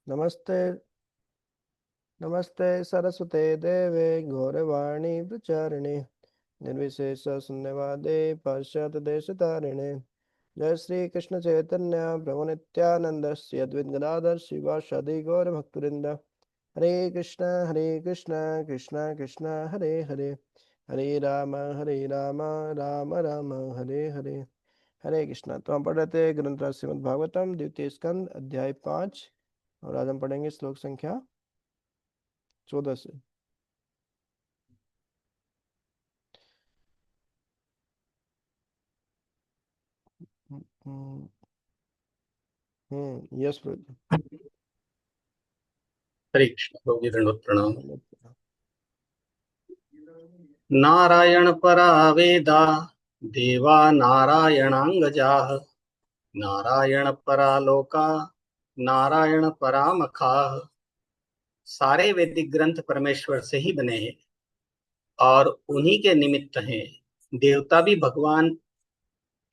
नमस्ते नमस्ते सरस्वते देवे गौरवाणी प्रचारिणे निर्विशेष शून्यवादे पाश्चात्य देश तारिणे। जय श्री कृष्ण चैतन्य प्रभु नित्यानंद श्री अद्वैत गदाधर शिवासादि गौर भक्तवृंद। हरे कृष्ण कृष्ण कृष्ण हरे हरे, हरे राम राम राम हरे हरे। हरे कृष्णा। तो हम पढ़ रहे थे ग्रंथ श्रीमद् भागवतम द्वितीय स्कंद अध्याय 5 और आज हम पढ़ेंगे श्लोक संख्या 14 से। यस प्रभु। हरे कृष्ण प्रभु जी, दंडवत प्रणाम। नारायण परा वेदा देवा नारायणांगजाः नारायण परा लोका नारायण परामखाः। सारे वैदिक ग्रंथ परमेश्वर से ही बने हैं और उन्हीं के निमित्त हैं। देवता भी भगवान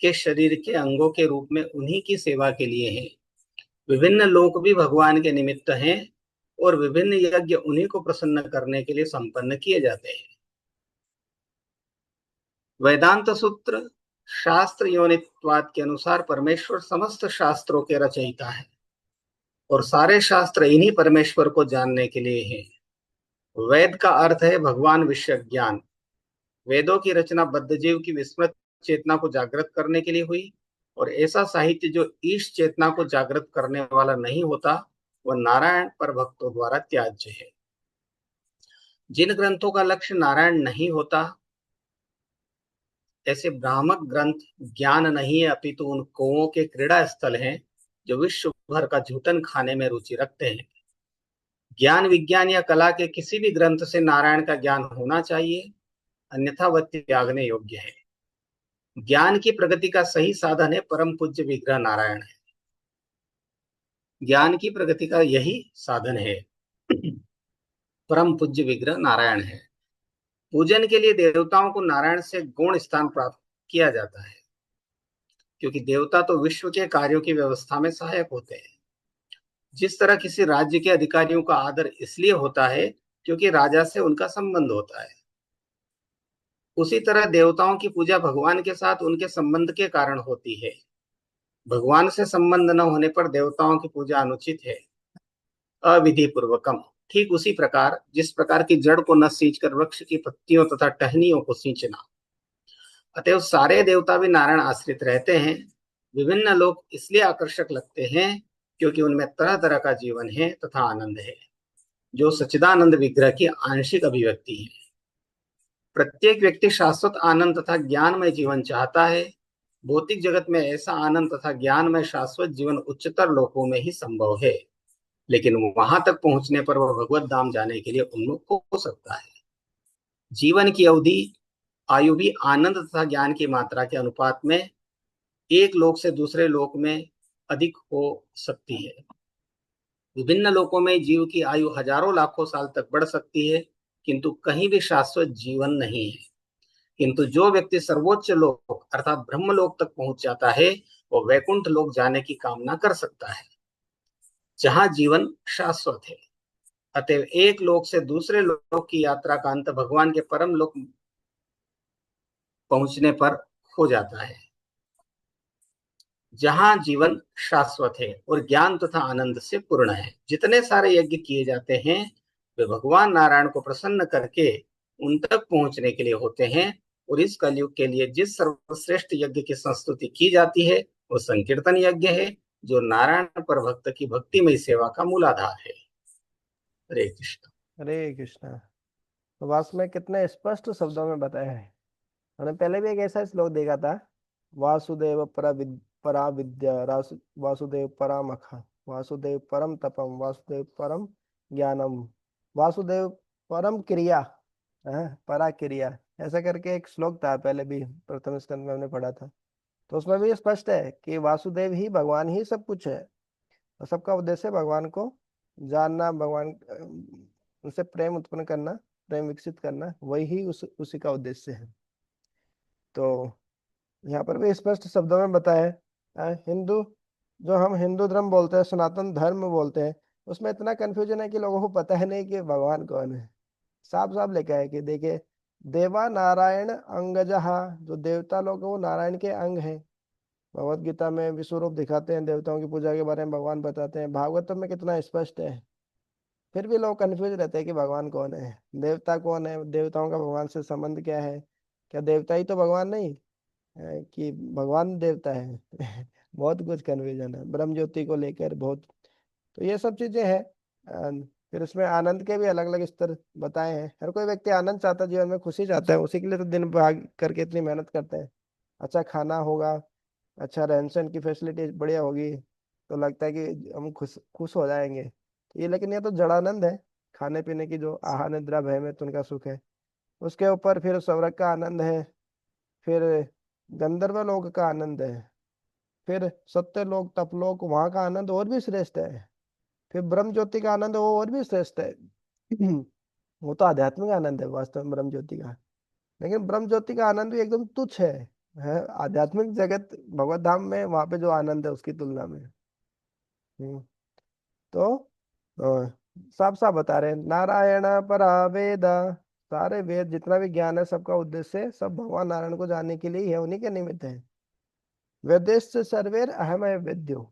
के शरीर के अंगों के रूप में उन्हीं की सेवा के लिए हैं। विभिन्न लोक भी भगवान के निमित्त हैं और विभिन्न यज्ञ उन्हीं को प्रसन्न करने के लिए संपन्न किए जाते हैं। वेदांत सूत्र शास्त्र योनित्वाद के अनुसार परमेश्वर समस्त शास्त्रों के रचयिता है और सारे शास्त्र इन्हीं परमेश्वर को जानने के लिए हैं। वेद का अर्थ है भगवान विषय ज्ञान। वेदों की रचना बद्धजीव की विस्मृत चेतना को जागृत करने के लिए हुई और ऐसा साहित्य जो ईश चेतना को जागृत करने वाला नहीं होता वह नारायण पर भक्तों द्वारा त्याज्य है। जिन ग्रंथों का लक्ष्य नारायण नहीं होता ऐसे भ्रामक ग्रंथ ज्ञान नहीं है अपितु उन कौओं के क्रीड़ा स्थल हैं जो विश्व भर का झूठन खाने में रुचि रखते हैं। ज्ञान विज्ञान या कला के किसी भी ग्रंथ से नारायण का ज्ञान होना चाहिए, अन्यथा वह त्यागने योग्य है। ज्ञान की प्रगति का सही साधन है परम पूज्य विग्रह नारायण है। ज्ञान की प्रगति का यही साधन है, परम पूज्य विग्रह नारायण है। पूजन के लिए देवताओं को नारायण से गुण स्थान प्राप्त किया जाता है क्योंकि देवता तो विश्व के कार्यों की व्यवस्था में सहायक होते हैं। जिस तरह किसी राज्य के अधिकारियों का आदर इसलिए होता है क्योंकि राजा से उनका संबंध होता है, उसी तरह देवताओं की पूजा भगवान के साथ उनके संबंध के कारण होती है। भगवान से संबंध न होने पर देवताओं की पूजा अनुचित है, अविधि पूर्वकम। ठीक उसी प्रकार जिस प्रकार की जड़ को न सींचकर वृक्ष की पत्तियों तथा टहनियों को सींचना। अतएव सारे देवता भी नारायण आश्रित रहते हैं। विभिन्न लोग इसलिए आकर्षक लगते हैं क्योंकि उनमें तरह तरह का जीवन है तथा आनंद है जो सच्चिदानंद विग्रह की आंशिक अभिव्यक्ति है। प्रत्येक व्यक्ति शाश्वत आनंद तथा ज्ञानमय जीवन चाहता है। भौतिक जगत में ऐसा आनंद तथा ज्ञानमय शाश्वत जीवन उच्चतर लोकों में ही संभव है, लेकिन वहां तक पहुंचने पर वह भगवत धाम जाने के लिए उन्मुख हो सकता है। जीवन की अवधि आयु भी आनंद तथा ज्ञान की मात्रा के अनुपात में एक लोक से दूसरे लोक में अधिक हो सकती है। विभिन्न लोकों में जीव की आयु हजारों लाखों साल तक बढ़ सकती है, किंतु कहीं भी शाश्वत जीवन नहीं है। किंतु जो व्यक्ति सर्वोच्च लोक अर्थात ब्रह्मलोक तक पहुंच जाता है वो वैकुंठ लोक जाने की कामना कर सकता है जहां जीवन शाश्वत है। अतएव एक लोक से दूसरे लोक की यात्रा का अंत भगवान के परम लोक पहुंचने पर हो जाता है जहां जीवन शाश्वत है और ज्ञान तथा आनंद से पूर्ण है। जितने सारे यज्ञ किए जाते हैं वे भगवान नारायण को प्रसन्न करके उन तक पहुंचने के लिए होते हैं और इस कलयुग के लिए जिस सर्वश्रेष्ठ यज्ञ की संस्तुति की जाती है वो संकीर्तन यज्ञ है जो नारायण पर भक्त की भक्तिमय सेवा का मूलाधार है। हरे कृष्ण। हरे कृष्णा। तो वास्तव में कितने स्पष्ट शब्दों में बताया है। हमने पहले भी एक ऐसा श्लोक देखा था, वासुदेव परा विद्या वासुदेव परामख वासुदेव परम तपम वासुदेव परम ज्ञानम वासुदेव परम क्रिया, परा क्रिया, ऐसा करके एक श्लोक था पहले भी प्रथम स्कंद में हमने पढ़ा था। तो उसमें भी स्पष्ट है कि वासुदेव ही भगवान ही सब कुछ है और सबका उद्देश्य भगवान को जानना, भगवान उनसे प्रेम उत्पन्न करना, प्रेम विकसित करना, वही उसी का उद्देश्य है। तो यहाँ पर भी स्पष्ट शब्दों में बताया है। हिंदू, जो हम हिंदू धर्म बोलते हैं, सनातन धर्म बोलते हैं, उसमें इतना कंफ्यूजन है कि लोगों को पता है नहीं कि भगवान कौन है। साफ साफ लिखा है कि देखिए, देवा नारायण अंगजहा, जो देवता लोग हैं वो नारायण के अंग है। भगवत गीता में विश्व रूप दिखाते हैं, देवताओं की पूजा के बारे में भगवान बताते हैं, भागवतम में कितना स्पष्ट है। फिर भी लोग कंफ्यूज रहते हैं कि भगवान कौन है, देवता कौन है, देवताओं का भगवान से संबंध क्या है, क्या देवता ही तो भगवान नहीं है कि भगवान देवता है। बहुत कुछ कन्फ्यूजन है ब्रह्म ज्योति को लेकर बहुत। तो ये सब चीजें हैं। फिर इसमें आनंद के भी अलग अलग स्तर बताए हैं। हर कोई व्यक्ति आनंद चाहता है, जीवन में खुशी चाहता है, उसी के लिए तो दिन भाग करके इतनी मेहनत करते हैं। अच्छा खाना होगा, अच्छा रहन सहन की फैसिलिटी बढ़िया होगी, तो लगता है कि हम खुश खुश हो जाएंगे। ये लेकिन ये तो जड़ानंद है। खाने पीने की जो आहार निद्रा भय में उनका सुख है, उसके ऊपर फिर स्वर्ग का आनंद है, फिर गंधर्व लोक का आनंद है, फिर सत्य लोक तपलोक वहां का आनंद और भी श्रेष्ठ है, फिर ब्रह्म ज्योति का आनंद वो और भी श्रेष्ठ है। वो तो आध्यात्मिक आनंद है वास्तव में ब्रह्म ज्योति का। लेकिन ब्रह्म ज्योति का आनंद भी एकदम तुच्छ है आध्यात्मिक जगत भगवत धाम में वहां पे जो आनंद है उसकी तुलना में। हम्म, तो साफ साफ बता रहे हैं, नारायण परा वेद, सारे वेद जितना भी ज्ञान है सबका उद्देश्य सब भगवान नारायण को जानने के लिए ही है, उन्हीं के निमित्त है। वेदेश सर्वेर अहम है वेद्यो।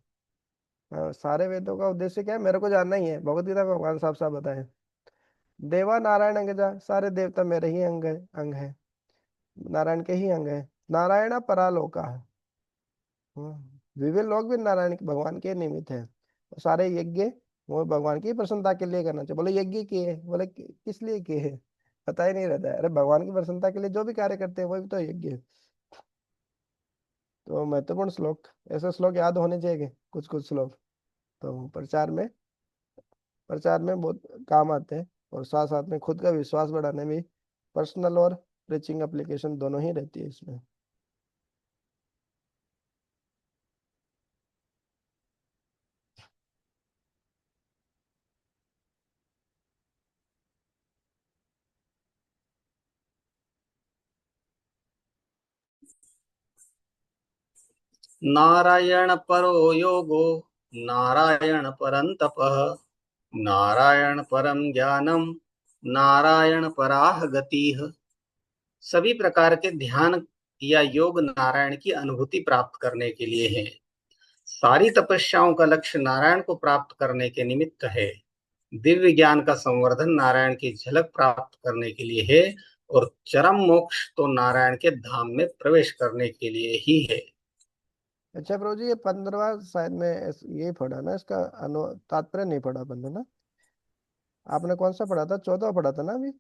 सारे वेदों का उद्देश्य क्या है, मेरे को जानना ही है, भगवत गीता में भगवान साफ साफ बताए। देवा नारायण अंगजा, सारे देवता मेरे ही अंग है, नारायण के ही अंग है। नारायण परालोका, विभिन्न लोग भी नारायण भगवान के निमित्त है। तो सारे यज्ञ वो भगवान की प्रसन्नता के लिए करना चाहिए। बोले यज्ञ किए, बोले किस लिए किए है, पता ही नहीं रहता है। अरे भगवान की प्रसन्नता के लिए जो भी कार्य करते हैं वही तो यज्ञ है। तो महत्वपूर्ण श्लोक, ऐसे श्लोक याद होने चाहिए कुछ कुछ श्लोक, तो प्रचार में बहुत काम आते हैं। और साथ साथ में खुद का विश्वास बढ़ाने में पर्सनल और प्रीचिंग एप्लीकेशन दोनों ही रहती है इसमें। नारायण परो योगो, नारायण परं तपः, नारायण परम ज्ञानम, नारायण पराह गतिः। सभी प्रकार के ध्यान या योग नारायण की अनुभूति प्राप्त करने के लिए है। सारी तपस्याओं का लक्ष्य नारायण को प्राप्त करने के निमित्त है। दिव्य ज्ञान का संवर्धन नारायण की झलक प्राप्त करने के लिए है। और चरम मोक्ष तो नारायण के धाम में प्रवेश करने के लिए ही है। अच्छा प्रभु जी, ये 15वां शायद में ये पढ़ा ना, इसका तात्पर्य नहीं पढ़ा बंधु ना। आपने कौन सा पढ़ा था, 14वां पढ़ा था ना अभी।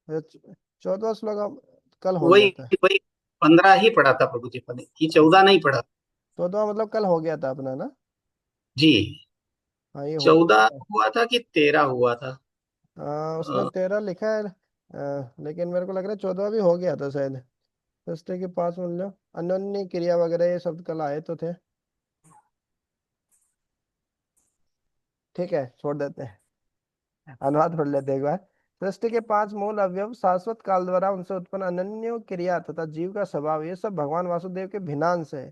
14वां श्लोक कल हो वही गया था। वही 15 ही पढ़ा था प्रभु जी, पढ़े ये 14 नहीं पढ़ा। 14वां मतलब कल हो गया था अपना ना। जी। हाँ ये हो 14 चुका है। हुआ था कि 13 हुआ था? उसमें 13 लिखा है। लेकिन मेरे को लग रहा है 14वां भी हो गया था शायद। सृष्टि के 5 मूल्य, अनन्य क्रिया वगैरह ये शब्द कल आए तो थे। ठीक है छोड़ देते हैं, अनुवाद पढ़ लेते हैं एक बार। सृष्टि के 5 मूल अवयव, शाश्वत काल द्वारा उनसे उत्पन्न अनन्य क्रिया तथा जीव का स्वभाव, ये सब भगवान वासुदेव के भिन्नांश है।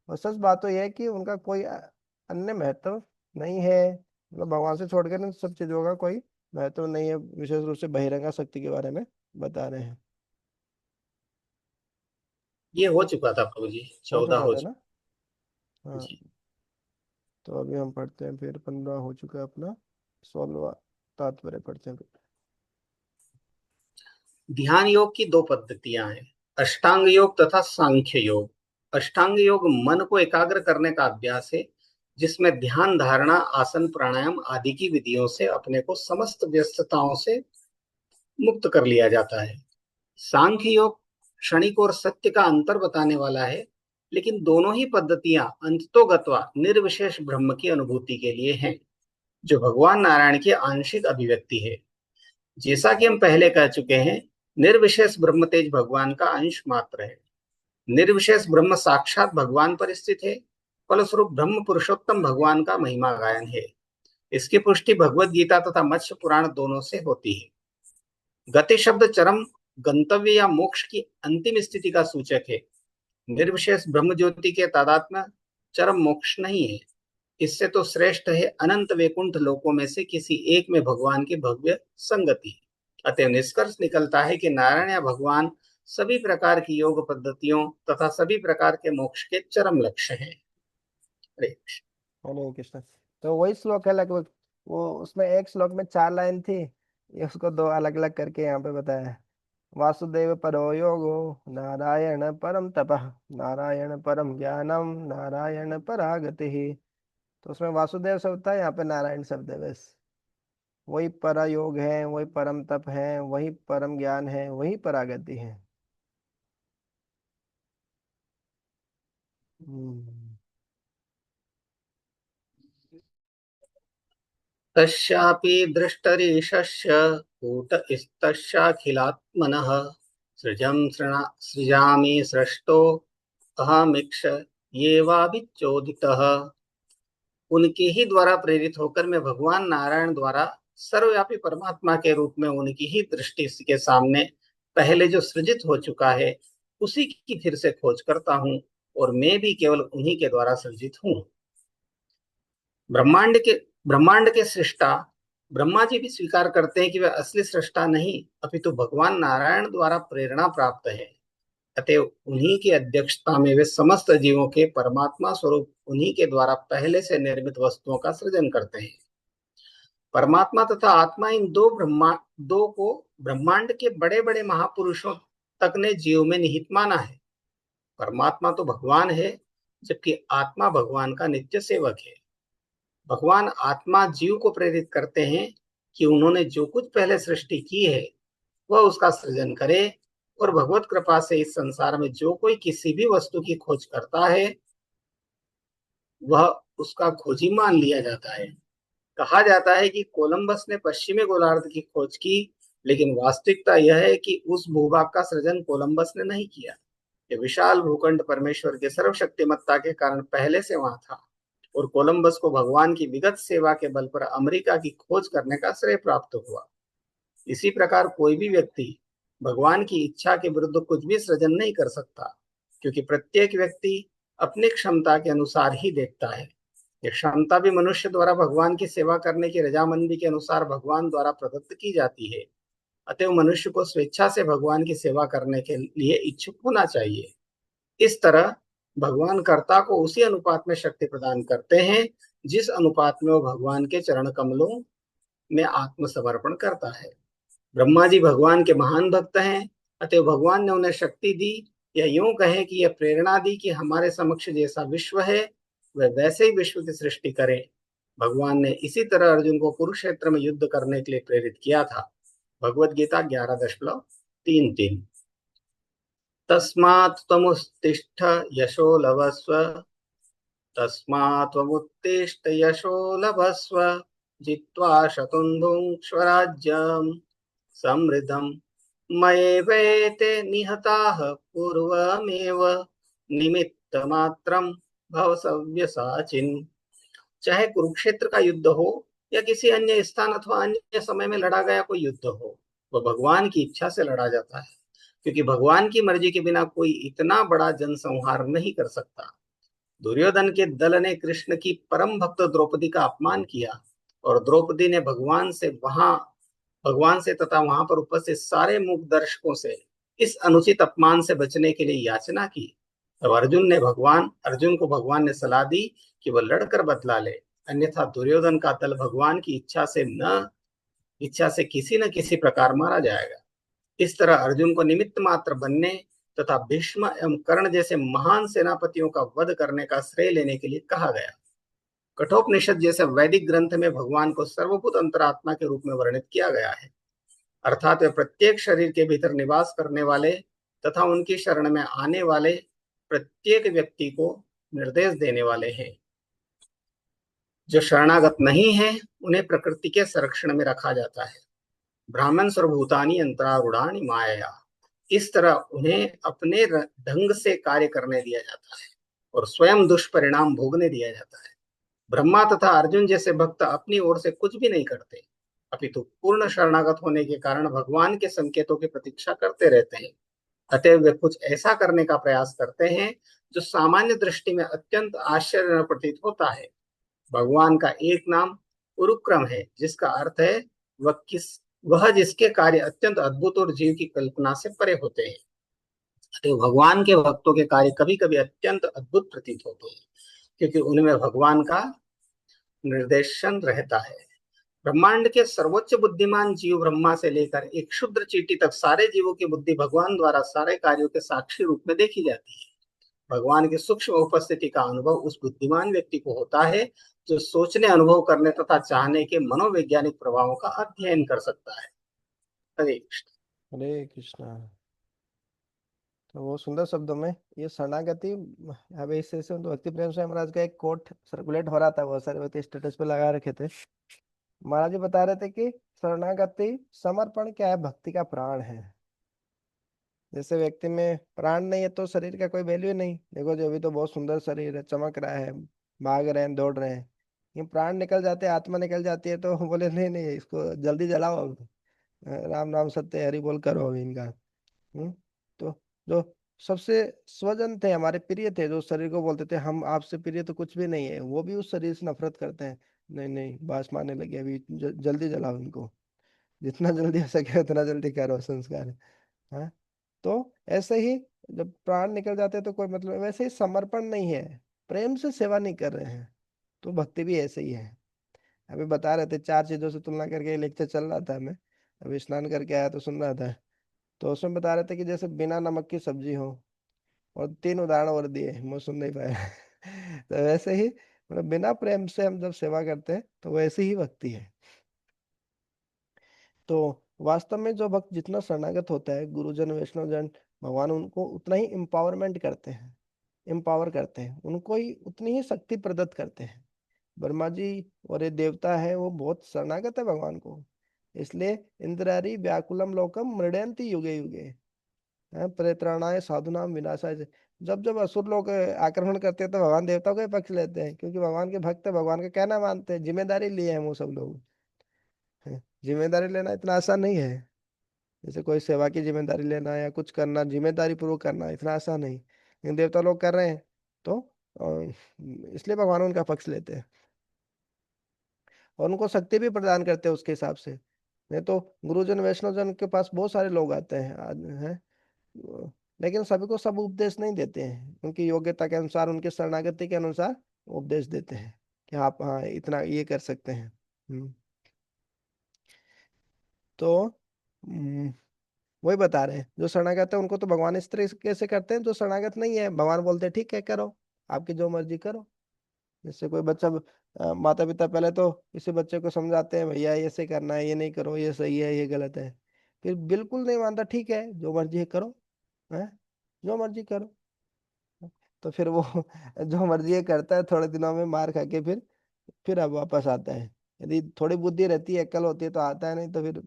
और सच बात तो यह है कि उनका कोई अन्य महत्व नहीं है। मतलब भगवान से छोड़कर इन सब चीजों का कोई महत्व नहीं है, विशेष रूप से बहिरंगा शक्ति के बारे में बता रहे हैं। ये हो चुका था प्रभु जी, हो 14 चुका हो था चुका। ना। हाँ। जी। तो अभी हम पढ़ते हैं, फिर 15 हो चुका है अपना, 16वां तात्पर्य पढ़ते हैं फिर। ध्यान योग की दो पद्धतियां हैं, अष्टांग योग तथा सांख्य योग। अष्टांग योग मन को एकाग्र करने का अभ्यास है, जिसमें ध्यान धारणा आसन प्राणायाम आदि की विधियों से अपने को समस्त व्यस्तताओं से मुक्त कर लिया जाता है। सांख्य योग क्षणिक और सत्य का अंतर बताने वाला है, लेकिन दोनों ही पद्धतियां अंततोगत्वा निर्विशेष ब्रह्म की अनुभूति के लिए हैं, जो भगवान नारायण की आंशिक अभिव्यक्ति है। जैसा कि हम पहले कह चुके हैं, निर्विशेष ब्रह्म तेज भगवान का अंश मात्र है। निर्विशेष ब्रह्म साक्षात भगवान पर स्थित है। फलस्वरूप ब्रह्म पुरुषोत्तम भगवान का महिमा गायन है। इसकी पुष्टि भगवत गीता तथा मत्स्य पुराण दोनों से होती है। गति शब्द चरम गंतव्य या मोक्ष की अंतिम स्थिति का सूचक है। निर्विशेष ब्रह्म ज्योति के तादात्म्य चरम मोक्ष नहीं है। इससे तो श्रेष्ठ है अनंत वैकुंठ लोकों में से किसी एक में भगवान की भव्य संगति। अतः निष्कर्ष निकलता है कि नारायण या भगवान सभी प्रकार की योग पद्धतियों तथा सभी प्रकार के मोक्ष के चरम लक्ष्य हैं। हरे कृष्ण। हरे कृष्ण। तो वही श्लोक है लगभग, वो उसमें एक श्लोक में 4 लाइन थी, ये उसको दो अलग अलग करके यहाँ पे बताया है। वासुदेव परो योगो, नारायण परम तपः, नारायण परम ज्ञानम, नारायण परा गति। तो उसमें वासुदेव शब्द था, यहाँ पे नारायण शब्द है बस। वही परा योग है, वही परम तप है, वही परम ज्ञान है, वही परागति है। हम्म। तस्यापि दृष्टरीशस्य कूटस्थस्याखिलात्मनः सृजामि सृष्टो अहमीक्ष ये वाविच्चोदितः। उनके ही द्वारा प्रेरित होकर मैं भगवान नारायण द्वारा सर्वव्यापी परमात्मा के रूप में उनकी ही दृष्टि के सामने पहले जो सृजित हो चुका है उसी की फिर से खोज करता हूँ, और मैं भी केवल उन्हीं के द्वारा सृजित हूँ। ब्रह्मांड के ब्रह्मांड के सृष्टा ब्रह्मा जी भी स्वीकार करते हैं कि वे असली सृष्टा नहीं अपितु भगवान नारायण द्वारा प्रेरणा प्राप्त है। अतएव उन्हीं की अध्यक्षता में वे समस्त जीवों के परमात्मा स्वरूप उन्हीं के द्वारा पहले से निर्मित वस्तुओं का सृजन करते हैं। परमात्मा तथा आत्मा इन दो को ब्रह्मांड के बड़े बड़े महापुरुषों तक ने जीव में निहित माना है। परमात्मा तो भगवान है, जबकि आत्मा भगवान का नित्य सेवक है। भगवान आत्मा जीव को प्रेरित करते हैं कि उन्होंने जो कुछ पहले सृष्टि की है वह उसका सृजन करे, और भगवत कृपा से इस संसार में जो कोई किसी भी वस्तु की खोज करता है वह उसका खोजी मान लिया जाता है। कहा जाता है कि कोलंबस ने पश्चिमी गोलार्ध की खोज की, लेकिन वास्तविकता यह है कि उस भूभाग का सृजन कोलंबस ने नहीं किया। यह विशाल भूखंड परमेश्वर के सर्वशक्तिमत्ता के कारण पहले से वहां था, और कोलंबस को भगवान की विगत सेवा के बल पर अमेरिका की खोज करने का श्रेय प्राप्त हुआ। इसी प्रकार कोई भी व्यक्ति भगवान की इच्छा के विरुद्ध कुछ भी सृजन नहीं कर सकता, क्योंकि प्रत्येक व्यक्ति अपनी क्षमता के अनुसार ही देखता है। ये क्षमता भी मनुष्य द्वारा भगवान की सेवा करने की रजामंदी के अनुसार भगवान द्वारा प्रदत्त की जाती है। अतएव मनुष्य को स्वेच्छा से भगवान की सेवा करने के लिए इच्छुक होना चाहिए। इस तरह भगवान कर्ता को उसी अनुपात में शक्ति प्रदान करते हैं जिस अनुपात में वो भगवान के चरण कमलों में आत्मसमर्पण करता है। ब्रह्मा जी भगवान के महान भक्त हैं, अतः भगवान ने उन्हें शक्ति दी, या यूं कहें कि यह प्रेरणा दी कि हमारे समक्ष जैसा विश्व है वह वैसे ही विश्व की सृष्टि करें। भगवान ने इसी तरह अर्जुन को कुरुक्षेत्र में युद्ध करने के लिए प्रेरित किया था। भगवत गीता 11:3-3। तस्मात् त्वमुत्तिष्ठ यशो लभस्व, तस्मात् त्वमुत्तिष्ठ यशो लभस्व, जित्वा शतुं भुङ्क्ष्व राज्यम् समृद्धं मयैवेते निहताः पूर्वमेव निमित्तमात्रं भव सव्यसाचिन्। चाहे कुरुक्षेत्र का युद्ध हो या किसी अन्य स्थान अथवा अन्य समय में लड़ा गया कोई युद्ध हो, वह भगवान की इच्छा से लड़ा जाता है, क्योंकि भगवान की मर्जी के बिना कोई इतना बड़ा जनसंहार नहीं कर सकता। दुर्योधन के दल ने कृष्ण की परम भक्त द्रौपदी का अपमान किया, और द्रौपदी ने भगवान से तथा वहां पर उपस्थित सारे मूक दर्शकों से इस अनुचित अपमान से बचने के लिए याचना की। तब अर्जुन को भगवान ने सलाह दी कि वह लड़कर बदला ले, अन्यथा दुर्योधन का दल भगवान की इच्छा से किसी न किसी प्रकार मारा जाएगा। इस तरह अर्जुन को निमित्त मात्र बनने तथा भीष्म एवं कर्ण जैसे महान सेनापतियों का वध करने का श्रेय लेने के लिए कहा गया। कठोपनिषद जैसे वैदिक ग्रंथ में भगवान को सर्वभूत अंतरात्मा के रूप में वर्णित किया गया है, अर्थात वे प्रत्येक शरीर के भीतर निवास करने वाले तथा उनकी शरण में आने वाले प्रत्येक व्यक्ति को निर्देश देने वाले हैं। जो शरणागत नहीं है उन्हें प्रकृति के संरक्षण में रखा जाता है। ब्राह्मण सर्वभूतानि अंतरारूढ़ानि माया, इस तरह उन्हें अपने ढंग से कार्य करने दिया जाता है और स्वयं दुष्परिणाम भोगने दिया जाता है। ब्रह्मा तथा अर्जुन जैसे भक्त अपनी ओर से कुछ भी नहीं करते, अपितु पूर्ण शरणागत होने के कारण भगवान के संकेतों की प्रतीक्षा करते रहते हैं। अतः वे कुछ ऐसा करने का प्रयास करते हैं जो सामान्य दृष्टि में अत्यंत आश्चर्य प्रतीत होता है, भगवान का एक नाम उरुक्रम है, जिसका अर्थ है वह जिसके कार्य अत्यंत अद्भुत और जीव की कल्पना से परे होते हैं। तो भगवान के भक्तों के कार्य कभी कभी अत्यंत अद्भुत प्रतीत होते हैं, क्योंकि उनमें भगवान का निर्देशन रहता है। ब्रह्मांड के सर्वोच्च बुद्धिमान जीव ब्रह्मा से लेकर एक क्षुद्र चींटी तक सारे जीवों की बुद्धि भगवान द्वारा सारे कार्यों के साक्षी रूप में देखी जाती है। भगवान की सूक्ष्म उपस्थिति का अनुभव उस बुद्धिमान व्यक्ति को होता है जो सोचने, अनुभव करने तथा चाहने के मनोवैज्ञानिक प्रभावों का अध्ययन कर सकता है। हरे कृष्ण। हरे कृष्णा। तो वो सुंदर शब्दों में ये शरणागति, अब इससे तो भक्ति प्रेम से महाराज का एक कोट सर्कुलेट हो रहा था, बहुत सारे व्यक्ति स्टेटस पे लगा रखे थे। महाराज जी बता रहे थे कि शरणागति समर्पण क्या है, भक्ति का प्राण है। जैसे व्यक्ति में प्राण नहीं है तो शरीर का कोई वैल्यू नहीं। देखो जो अभी तो बहुत सुंदर शरीर है, चमक रहा है, भाग रहे हैं, दौड़ रहे हैं। ये प्राण निकल जाते हैं, आत्मा निकल जाती है तो बोले नहीं नहीं इसको जल्दी जलाओ अब, राम नाम सत्य हरि बोल करो अभी इनका। हम्म। तो जो सबसे स्वजन थे, हमारे प्रिय थे, जो शरीर को बोलते थे हम आपसे प्रिय तो कुछ भी नहीं है, वो भी उस शरीर से नफरत करते हैं। नहीं नहीं बास मारने लगे अभी, जल्दी जलाओ इनको, जितना जल्दी हो सके उतना जल्दी करो संस्कार। हाँ। तो ऐसे ही जब प्राण निकल जाते हैं तो कोई मतलब, वैसे ही समर्पण नहीं है, प्रेम से सेवा नहीं कर रहे हैं, तो भक्ति भी ऐसे ही है। अभी बता रहे थे 4 चीजों से तुलना करके लेक्चर चल रहा था, मैं अभी स्नान करके आया तो सुन रहा था। तो उसमें बता रहे थे कि जैसे बिना नमक की सब्जी हो, और 3 उदाहरण और दिए, मैं सुन नहीं पाया। तो वैसे ही मतलब बिना प्रेम से हम जब सेवा करते हैं तो वैसी ही भक्ति है। तो वास्तव में जो भक्त जितना शरणागत होता है, गुरुजन वैष्णव जन, भगवान उनको उतना ही एम्पावरमेंट करते हैं, एम्पावर करते हैं, उनको ही उतनी ही शक्ति प्रदत्त करते हैं। ब्रह्मा जी और ये देवता है वो बहुत शरणागत है भगवान को, इसलिए इंद्रारी व्याकुलम लोकम मृडयंती युगे युगे, परित्राणाय साधुनाम विनाशाय से। जब जब असुर लोग आक्रमण करते हैं तो भगवान देवताओं का ही पक्ष लेते हैं, क्योंकि भगवान के भक्त है, भगवान का कहना मानते हैं, जिम्मेदारी लिए हैं वो सब लोग। जिम्मेदारी लेना इतना आसान नहीं है, जैसे कोई सेवा की जिम्मेदारी लेना या कुछ करना जिम्मेदारी पूर्वक करना इतना आसान नहीं, लेकिन देवता लोग कर रहे हैं तो इसलिए भगवान उनका पक्ष लेते हैं और उनको शक्ति भी प्रदान करते हैं उसके हिसाब से। नहीं तो गुरुजन वैष्णव जन के पास बहुत सारे लोग आते हैं हैं, लेकिन सभी को सब उपदेश नहीं देते हैं, उनकी योग्यता के अनुसार, उनके शरणागति के अनुसार उपदेश देते हैं कि आप हाँ इतना ये कर सकते हैं। तो हम्म, वही बता रहे हैं, जो शरणागत है उनको तो भगवान इस तरीके से करते हैं, जो शरणागत नहीं है भगवान बोलते हैं ठीक है करो, आपकी जो मर्जी करो। जैसे कोई बच्चा, माता पिता पहले तो किसी बच्चे को समझाते हैं भैया ये ऐसे करना है, ये नहीं करो, ये सही है ये गलत है, फिर बिल्कुल नहीं मानता, ठीक है जो मर्जी है करो, है जो मर्जी करो। तो फिर वो जो मर्जी है करता है, थोड़े दिनों में मार खा के फिर अब वापस आता है। यदि थोड़ी बुद्धि रहती है, अक्ल होती है तो आता है, नहीं तो फिर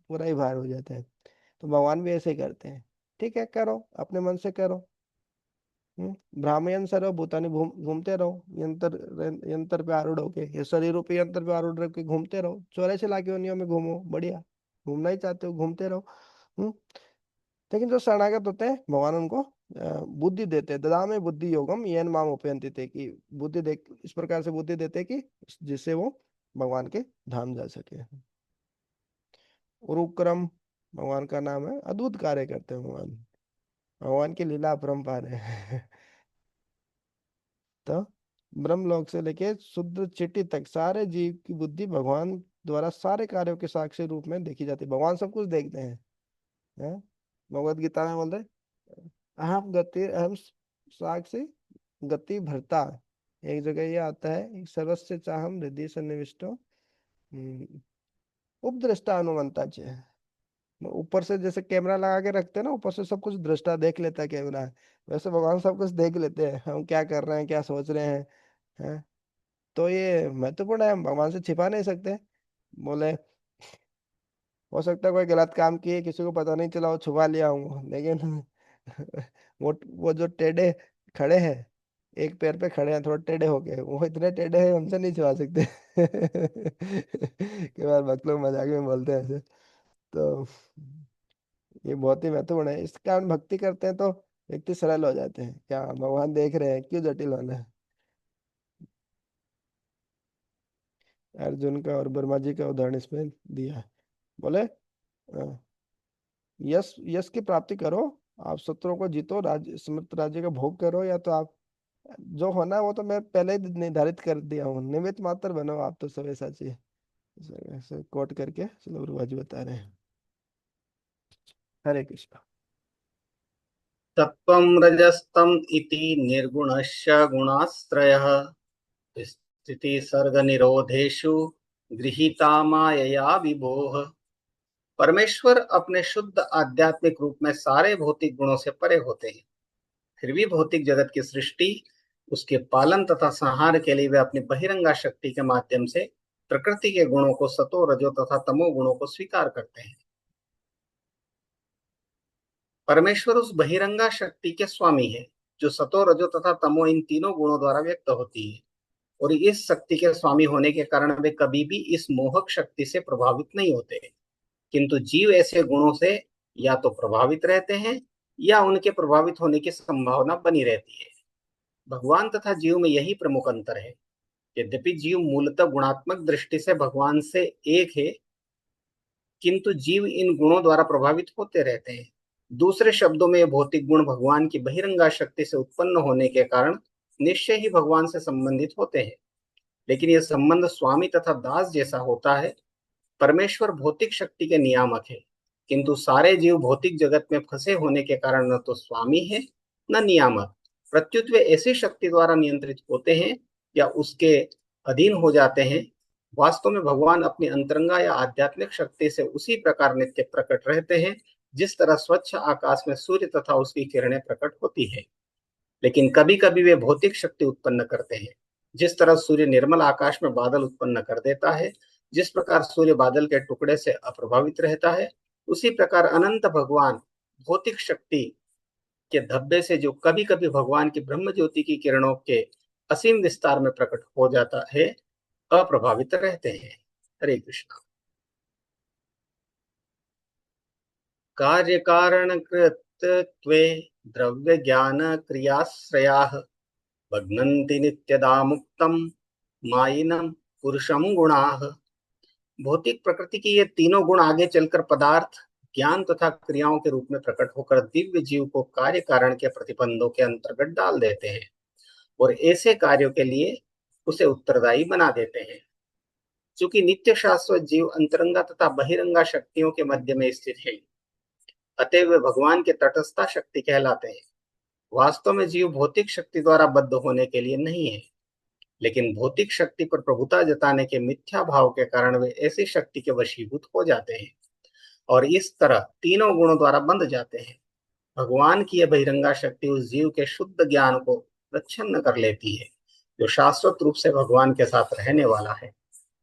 पूरा ही बाहर हो जाता है। तो भगवान भी ऐसे ही करते हैं, ठीक है करो अपने मन से करो। ब्राह्मण सरो भूतानी घूमते रहो, यंत्र यंत्र पे आरूढ़ होके, ये शरीर रूपी यंत्र पे आरूढ़ होके घूमते रहो, 84 लाख योनियों में घूमो, बढ़िया, घूमना ही चाहते हो घूमते रहो। हम्म। लेकिन जो शरणागत होते हैं भगवान उनको बुद्धि देते हैं, ददामे बुद्धि योगम येन माम उपयंति थे, कि बुद्धि दे, इस प्रकार से बुद्धि देते हैं कि जिससे वो भगवान के धाम जा सके। उरुक्रम भगवान का नाम है, अद्भुत कार्य करते हैं भगवान, भगवान की लीला अपरंपार है। तो ब्रह्मलोक से लेके शुद्ध चिट्ठी तक सारे जीव की बुद्धि भगवान द्वारा सारे कार्यों के साक्षी रूप में देखी जाती है, भगवान सब कुछ देखते हैं। हैं? भगवत गीता में बोलते हैं, अहम गति अहम साक्षी गति भरता। एक जगह ये आता है, सर्वस्य चाहम हृदय सन्निविष्टो, उपद्रष्टा अनुमंता च। ऊपर से जैसे कैमरा लगा के रखते हैं ना, ऊपर से सब कुछ दृष्टा देख लेता है कैमरा, वैसे भगवान सब कुछ देख लेते हैं, हम क्या कर रहे हैं क्या सोच रहे हैं। हैं? तो ये महत्वपूर्ण है, हम भगवान से छिपा नहीं सकते। बोले हो सकता है कोई गलत काम किए किसी को पता नहीं चला, वो छुपा लिया हूँ, लेकिन वो जो टेढ़े खड़े हैं, एक पैर पे खड़े हैं थोड़ा टेढ़े हो गए, वो इतने टेढ़े हैं उनसे नहीं छुपा सकते। कई बार भक्त लोग मजाक में बोलते हैं ऐसे। तो ये बहुत ही महत्वपूर्ण है, इस कारण भक्ति करते हैं तो व्यक्ति सरल हो जाते हैं, क्या भगवान देख रहे हैं क्यों जटिल होना है। अर्जुन का और ब्रह्मा जी का उदाहरण इसमें दिया है। बोले यश यश की प्राप्ति करो, आप शत्रुओं को जीतो, राज्य समृद्ध राज्य का भोग करो, या तो आप जो होना है वो तो मैं पहले ही निर्धारित कर दिया हूँ, निमित्त मात्र बनो आप तो सब ऐसा चाहिए। ऐसे कोट करके चलो प्रभु जी बता रहे हैं। हरे कृष्णा। तत्त्वं रजस्तम इति निर्गुणस्य गुणाश्रयः स्थिति सर्ग निरोधेषु गृहीता मायया विभोः। परमेश्वर अपने शुद्ध आध्यात्मिक रूप में सारे भौतिक गुणों से परे होते हैं। फिर भी भौतिक जगत की सृष्टि, उसके पालन तथा संहार के लिए वे अपनी बहिरंगा शक्ति के माध्यम से प्रकृति के गुणों को, सतो रजो तथा तमो गुणों को स्वीकार करते हैं। परमेश्वर उस बहिरंगा शक्ति के स्वामी है जो सतो रजो तथा तमो इन तीनों गुणों द्वारा व्यक्त होती है। और इस शक्ति के स्वामी होने के कारण वे कभी भी इस मोहक शक्ति से प्रभावित नहीं होते। किंतु जीव ऐसे गुणों से या तो प्रभावित रहते हैं या उनके प्रभावित होने की संभावना बनी रहती है। भगवान तथा जीव में यही प्रमुख अंतर है। यद्यपि जीव मूलतः गुणात्मक दृष्टि से भगवान से एक है, किंतु जीव इन गुणों द्वारा प्रभावित होते रहते हैं। दूसरे शब्दों में ये भौतिक गुण भगवान की बहिरंगा शक्ति से उत्पन्न होने के कारण निश्चय ही भगवान से संबंधित होते हैं, लेकिन यह संबंध स्वामी तथा दास जैसा होता है। परमेश्वर भौतिक शक्ति के नियामक है, किंतु सारे जीव भौतिक जगत में फंसे होने के कारण न तो स्वामी है न नियामक। प्रत्युत वे ऐसी शक्ति द्वारा नियंत्रित होते हैं या उसके अधीन हो जाते हैं। वास्तव में भगवान अपनी अंतरंगा या आध्यात्मिक शक्ति से उसी प्रकार नित्य प्रकट रहते हैं जिस तरह स्वच्छ आकाश में सूर्य तथा उसकी किरणें प्रकट होती है। लेकिन कभी कभी वे भौतिक शक्ति उत्पन्न करते हैं। जिस तरह सूर्य निर्मल आकाश में बादल उत्पन्न कर देता है, जिस प्रकार सूर्य बादल के टुकड़े से अप्रभावित रहता है, उसी प्रकार अनंत भगवान भौतिक शक्ति के धब्बे से जो कभी कभी भगवान की ब्रह्म ज्योति की किरणों के असीम विस्तार में प्रकट हो जाता है, अप्रभावित रहते हैं। हरे कृष्ण। कार्य कारण कृत्वे द्रव्य ज्ञान क्रियाश्रयाः बध्नन्ति नित्यदा मुक्तम मायिनम पुरुषम गुणाः। भौतिक प्रकृति की ये तीनों गुण आगे चलकर पदार्थ, ज्ञान तथा क्रियाओं के रूप में प्रकट होकर दिव्य जीव को कार्य कारण के प्रतिबंधों के अंतर्गत डाल देते हैं और ऐसे कार्यों के लिए उसे उत्तरदायी बना देते हैं। चूंकि नित्य शाश्वत जीव अंतरंगा तथा बहिरंगा शक्तियों के मध्य में स्थित है, अतएव वे भगवान के तटस्था शक्ति कहलाते हैं। वास्तव में जीव भौतिक शक्ति द्वारा बद्ध होने के लिए नहीं है, लेकिन भौतिक शक्ति पर प्रभुता जताने के मिथ्या भाव के कारण वे ऐसी शक्ति के वशीभूत हो जाते हैं और इस तरह तीनों गुणों द्वारा बंध जाते हैं। भगवान की यह बहिरंगा शक्ति उस जीव के शुद्ध ज्ञान को प्रच्छन्न कर लेती है जो शाश्वत रूप से भगवान के साथ रहने वाला है।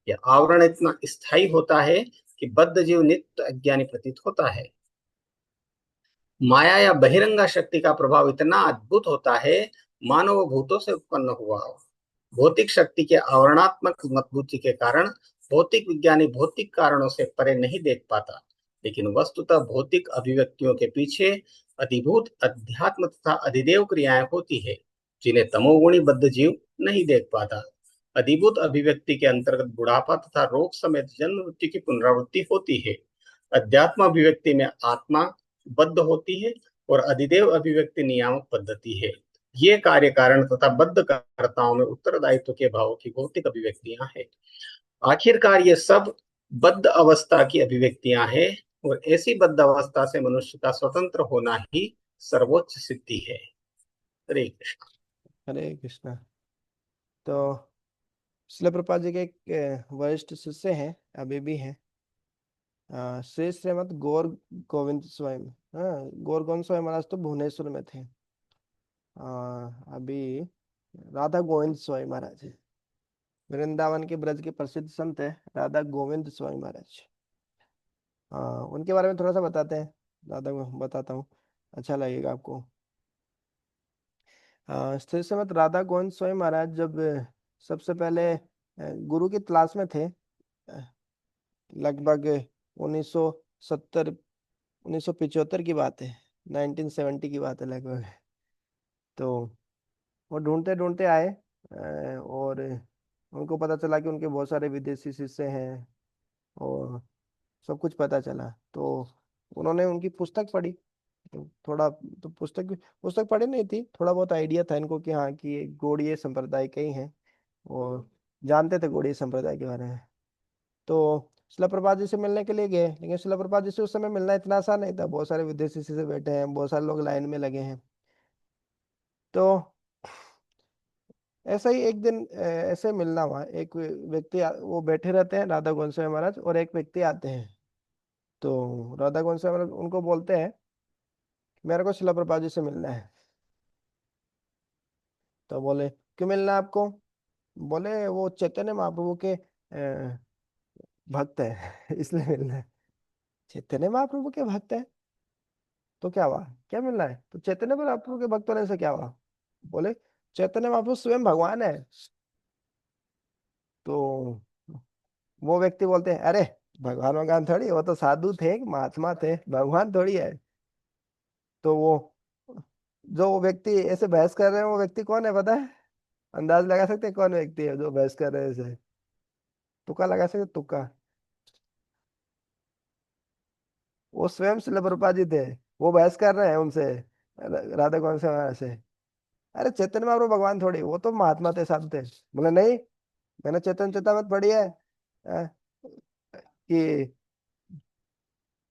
यह आवरण इतना स्थायी होता है कि बद्ध जीव नित्य अज्ञानी प्रतीत होता है। माया या बहिरंगा शक्ति का प्रभाव इतना अद्भुत होता है मानो वो भूतों से उत्पन्न हुआ हो। भौतिक शक्ति के आवरणात्मक मजबूती के कारण भौतिक विज्ञानी भौतिक कारणों से परे नहीं देख पाता, लेकिन वस्तुतः भौतिक अभिव्यक्तियों के पीछे अधिभूत अध्यात्म तथा अधिदेव क्रियाएं होती है जिन्हें तमोगुणी बद्ध जीव नहीं देख पाता। अधिभूत अभिव्यक्ति के अंतर्गत बुढ़ापा तथा रोग समेत जन्म मृत्यु की पुनरावृत्ति होती है। अध्यात्म अभिव्यक्ति में आत्मा बद्ध होती है और अधिदेव अभिव्यक्ति नियामक पद्धति है। ये कार्य कारण तथा बद्ध कर्ताओं में उत्तरदायित्व के भाव की भौतिक अभिव्यक्तियां हैं। आखिरकार ये सब बद्ध अवस्था की अभिव्यक्तियां हैं और ऐसी बद्ध अवस्था से मनुष्य का स्वतंत्र होना ही सर्वोच्च सिद्धि है। हरे कृष्ण। हरे कृष्णा। तो शिला प्रभुपाद जी के एक वरिष्ठ शिष्य हैं, अभी भी हैं, श्री श्रीमद गौर गोविंद स्वयं। हाँ, गौर गोविंद स्वयं महाराज तो भुवनेश्वर में थे। अभी राधा गोविंद स्वयं महाराज है, वृंदावन के ब्रज के प्रसिद्ध संत है राधा गोविंद स्वयं महाराज। उनके बारे में थोड़ा सा बताते हैं, दादा को बताता हूँ, अच्छा लगेगा आपको। श्री श्रीमद राधा गोविंद स्वयं महाराज जब सबसे पहले गुरु की तलाश में थे, लगभग 1970 1975 की बात है, 1970 की बात है लगभग। तो वो ढूंढते ढूंढते आए और उनको पता चला कि उनके बहुत सारे विदेशी शिष्य हैं, और सब कुछ पता चला। तो उन्होंने उनकी पुस्तक पढ़ी। तो थोड़ा तो पुस्तक पढ़ी नहीं थी, थोड़ा बहुत आइडिया था इनको कि हाँ कि ये गौड़ीय संप्रदाय के ही हैं, और जानते थे गौड़ीय संप्रदाय के बारे में। तो शिला प्रभुपाद जी से मिलने के लिए गए, लेकिन शिला प्रभुपाद जी से उस समय मिलना इतना आसान नहीं था, बहुत सारे विदेशी से बैठे हैं, बहुत सारे लोग लाइन में लगे हैं। तो ऐसा ही एक दिन ऐसे मिलना हुआ, एक व्यक्ति वो बैठे रहते हैं, राधा गोस्वामी महाराज, और एक व्यक्ति आते हैं। तो राधा गोस्वामी महाराज उनको बोलते हैं, मेरे को शिला प्रभुपाद जी से मिलना है। तो बोले, क्यों मिलना है आपको? बोले, वो चैतन्य महाप्रभु के भक्त है इसलिए मिलना है। चैतन्य महाप्रभु के भक्त है तो क्या हुआ, क्या मिलना है? तो चैतन्य महाप्रभु के भक्त होने से क्या हुआ? बोले, चैतन्य महाप्रभु स्वयं भगवान है। तो वो व्यक्ति बोलते हैं, अरे भगवान भगवान थोड़ी, वो तो साधु थे, महात्मा थे, भगवान थोड़ी है। तो वो जो वो व्यक्ति ऐसे बहस कर रहे हैं, वो व्यक्ति कौन है पता है? अंदाज लगा सकते हैं कौन व्यक्ति है जो बहस कर रहे हैं ऐसे? तुक्का लगा सकते, तुक्का। वो स्वयं शिल प्रभुपाद जी थे, वो बहस कर रहे हैं उनसे, राधा कौन से महाराज से। अरे चैतन्य महाप्रभु भगवान थोड़ी, वो तो महात्मा थे, साधु थे। बोले नहीं, मैंने चैतन्य चेतावत पढ़ी है, अ, कि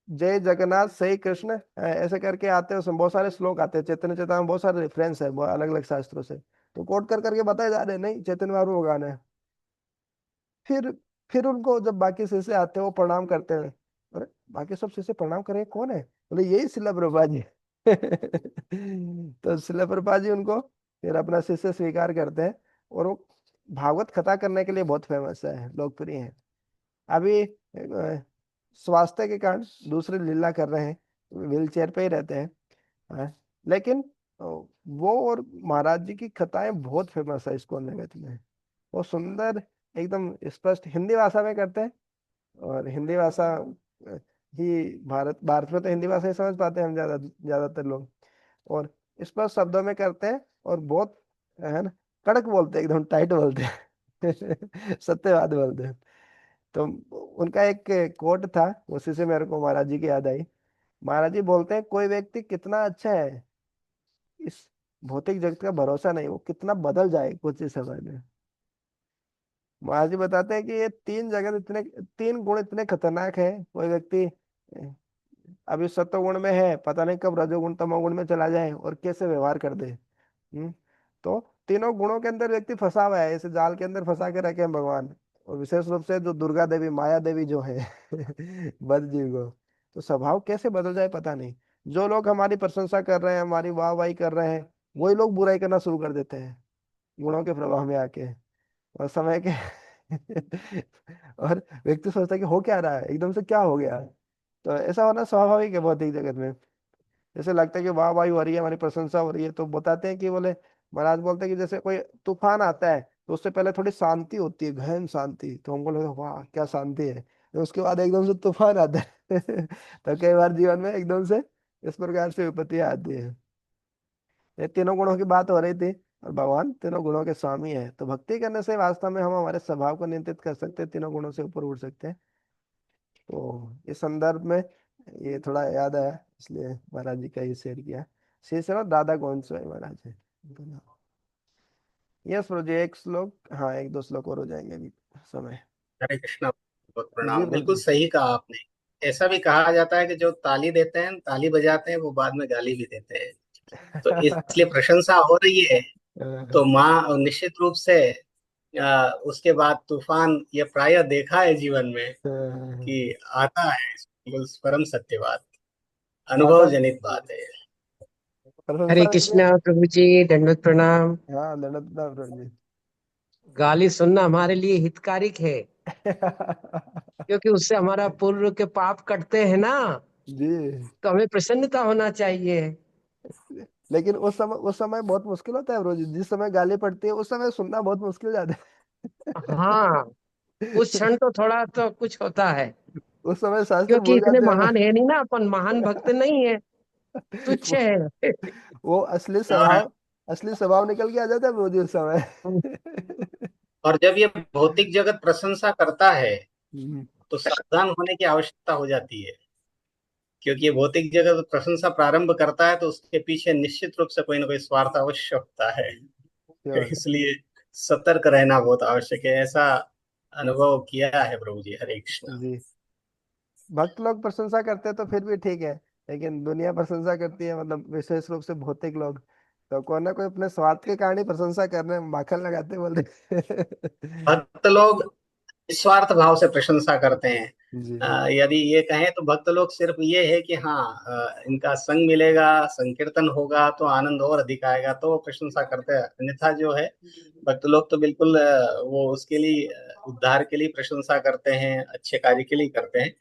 जय जगन्नाथ सही कृष्ण, ऐसे करके आते हैं, उसमें बहुत सारे श्लोक आते हैं, चैतन्य चेतावत में बहुत सारे रेफरेंस है, अलग अलग शास्त्रों से। तो कोट कर करके बताए जा रहे हैं, नहीं चैतन्य महाप्रभु भगवान है। फिर फिर उनको जब बाकी शिष्य आते हैं, वो प्रणाम करते हैं। अरे बाकी सब शिष्य प्रणाम करें, कौन है? बोले यही शिला प्रभुपाद जी तो शिला प्रभुपाद जी उनको फिर अपना शिष्य स्वीकार करते हैं। और वो भागवत कथा करने के लिए बहुत फेमस है, लोकप्रिय है। अभी स्वास्थ्य के कारण दूसरी लीला कर रहे हैं, व्हील चेयर पे ही रहते हैं। हाँ, लेकिन वो और महाराज जी की कथाएं बहुत फेमस है इस्कॉन जगत में। वो सुंदर, एकदम स्पष्ट हिंदी भाषा में करते हैं। और हिंदी भाषा ही, भारत भारत में तो हिंदी भाषा ही समझ पाते हैं हम, ज्यादातर लोग। और स्पष्ट शब्दों में करते हैं, और बहुत है ना, कड़क बोलते हैं, एकदम टाइट बोलते हैं सत्यवाद बोलते हैं। तो उनका एक कोट था, उसी से मेरे को महाराज जी की याद आई। महाराज जी बोलते हैं, कोई व्यक्ति कितना अच्छा है, इस भौतिक जगत का भरोसा नहीं, वो कितना बदल जाए कुछ ही समय में। महाराज जी बताते हैं कि ये तीन जगत इतने, तीन गुण इतने खतरनाक है। कोई व्यक्ति अभी सत्वगुण में है, पता नहीं कब रजोगुण तमोगुण में चला जाए और कैसे व्यवहार कर दे। तो तीनों गुणों के अंदर व्यक्ति फंसा हुआ है, ऐसे जाल के अंदर फंसा के रखे हैं भगवान। और विशेष रूप से जो दुर्गा देवी, माया देवी जो है बद जीव को, तो स्वभाव कैसे बदल जाए पता नहीं। जो लोग हमारी प्रशंसा कर रहे हैं, हमारी वाहवाही कर रहे हैं, वही लोग बुराई करना शुरू कर देते हैं गुणों के प्रभाव में आके। और समय के और व्यक्ति सोचता है कि हो क्या रहा है, एकदम से क्या हो गया। तो ऐसा होना स्वाभाविक है भौतिक जगत में। जैसे लगता है कि वाह वाही हो रही है, हमारी प्रशंसा हो रही है, तो बताते हैं कि बोले, महाराज बोलते हैं कि जैसे कोई तूफान आता है, तो उससे पहले थोड़ी शांति होती है, गहन शांति, तो हमको लगता है वाह क्या शांति है। तो उसके बाद एकदम से तूफान आता है तो कई बार जीवन में एकदम से इस प्रकार से विपत्तियां आती है। ये तीनों गुणों की बात हो रही थी, और भगवान तीनों गुणों के स्वामी है। तो भक्ति करने से वास्तव में हम हमारे स्वभाव को नियंत्रित कर सकते हैं, तीनों गुणों से ऊपर उठ सकते हैं। तो इस संदर्भ में ये थोड़ा याद आया, इसलिए महाराज जी का ये शेयर किया। श्री श्रीमद दादा गोविंद महाराज है। यस प्रभु जी, एक श्लोक, हाँ एक दो श्लोक और हो जाएंगे अभी समय। हरे कृष्णा, बहुत जी प्रणाम। प्रभु बिल्कुल जी। सही कहा आपने। ऐसा भी कहा जाता है कि जो ताली देते हैं, ताली बजाते हैं, वो बाद में गाली भी देते हैं। तो इसलिए प्रशंसा हो रही है, तो माँ निश्चित रूप से उसके बाद तूफान, ये प्रायः देखा है जीवन में कि आता है। बिल्कुल परम सत्य बात, अनुभव दादा जनित बात है। हरे प्रशंसा में, कृष्णा प्रभु जी, दंडवत प्रणाम। हाँ दंडवत प्रभु जी गाली सुनना हमारे लिए हितकारिक है, क्योंकि उससे हमारा पूर्व के पाप कटते हैं ना। जी। तो हमें प्रसन्नता होना चाहिए। लेकिन उस समय बहुत मुश्किल होता है ब्रो जी, जिस समय गाली पड़ती है उस समय सुनना बहुत मुश्किल हो जाता हाँ, उस है क्षण तो थोड़ा तो कुछ होता है, उस समय शास्त्र क्योंकि भूल इतने जाते महान है नहीं ना, अपन महान भक्त हैं नहीं है, तुच्छ वो, है। वो असली हाँ, स्वभाव, असली स्वभाव निकल के आ जाता है ब्रो जी उस समय और जब ये भौतिक जगत प्रशंसा करता है हम्म, तो सावधान होने की आवश्यकता हो जाती है, क्योंकि ये भौतिक जगत प्रशंसा प्रारंभ करता है तो उसके पीछे निश्चित रूप से कोई ना कोई स्वार्थ अवश्य होता है। श्योर। इसलिए सतर्क रहना बहुत आवश्यक है। ऐसा अनुभव किया है प्रभु जी। हरे कृष्णा। जी, भक्त लोग प्रशंसा करते हैं तो फिर भी ठीक है, लेकिन दुनिया प्रशंसा करती है, मतलब विशेष रूप से भौतिक लोग, तो कोई ना कोई अपने स्वार्थ के कारण ही प्रशंसा कर रहे हैं, माखन लगाते बोल रहे। भक्त लोग निस्वार्थ भाव से प्रशंसा करते हैं। जी। यदि ये कहें तो भक्त लोग सिर्फ ये है कि हाँ, इनका संग मिलेगा, संकीर्तन होगा तो आनंद और अधिक आएगा, तो वो प्रशंसा करते हैं। अन्यथा जो है भक्त लोग तो बिल्कुल वो उसके लिए उद्धार के लिए प्रशंसा करते हैं, अच्छे कार्य के लिए करते हैं।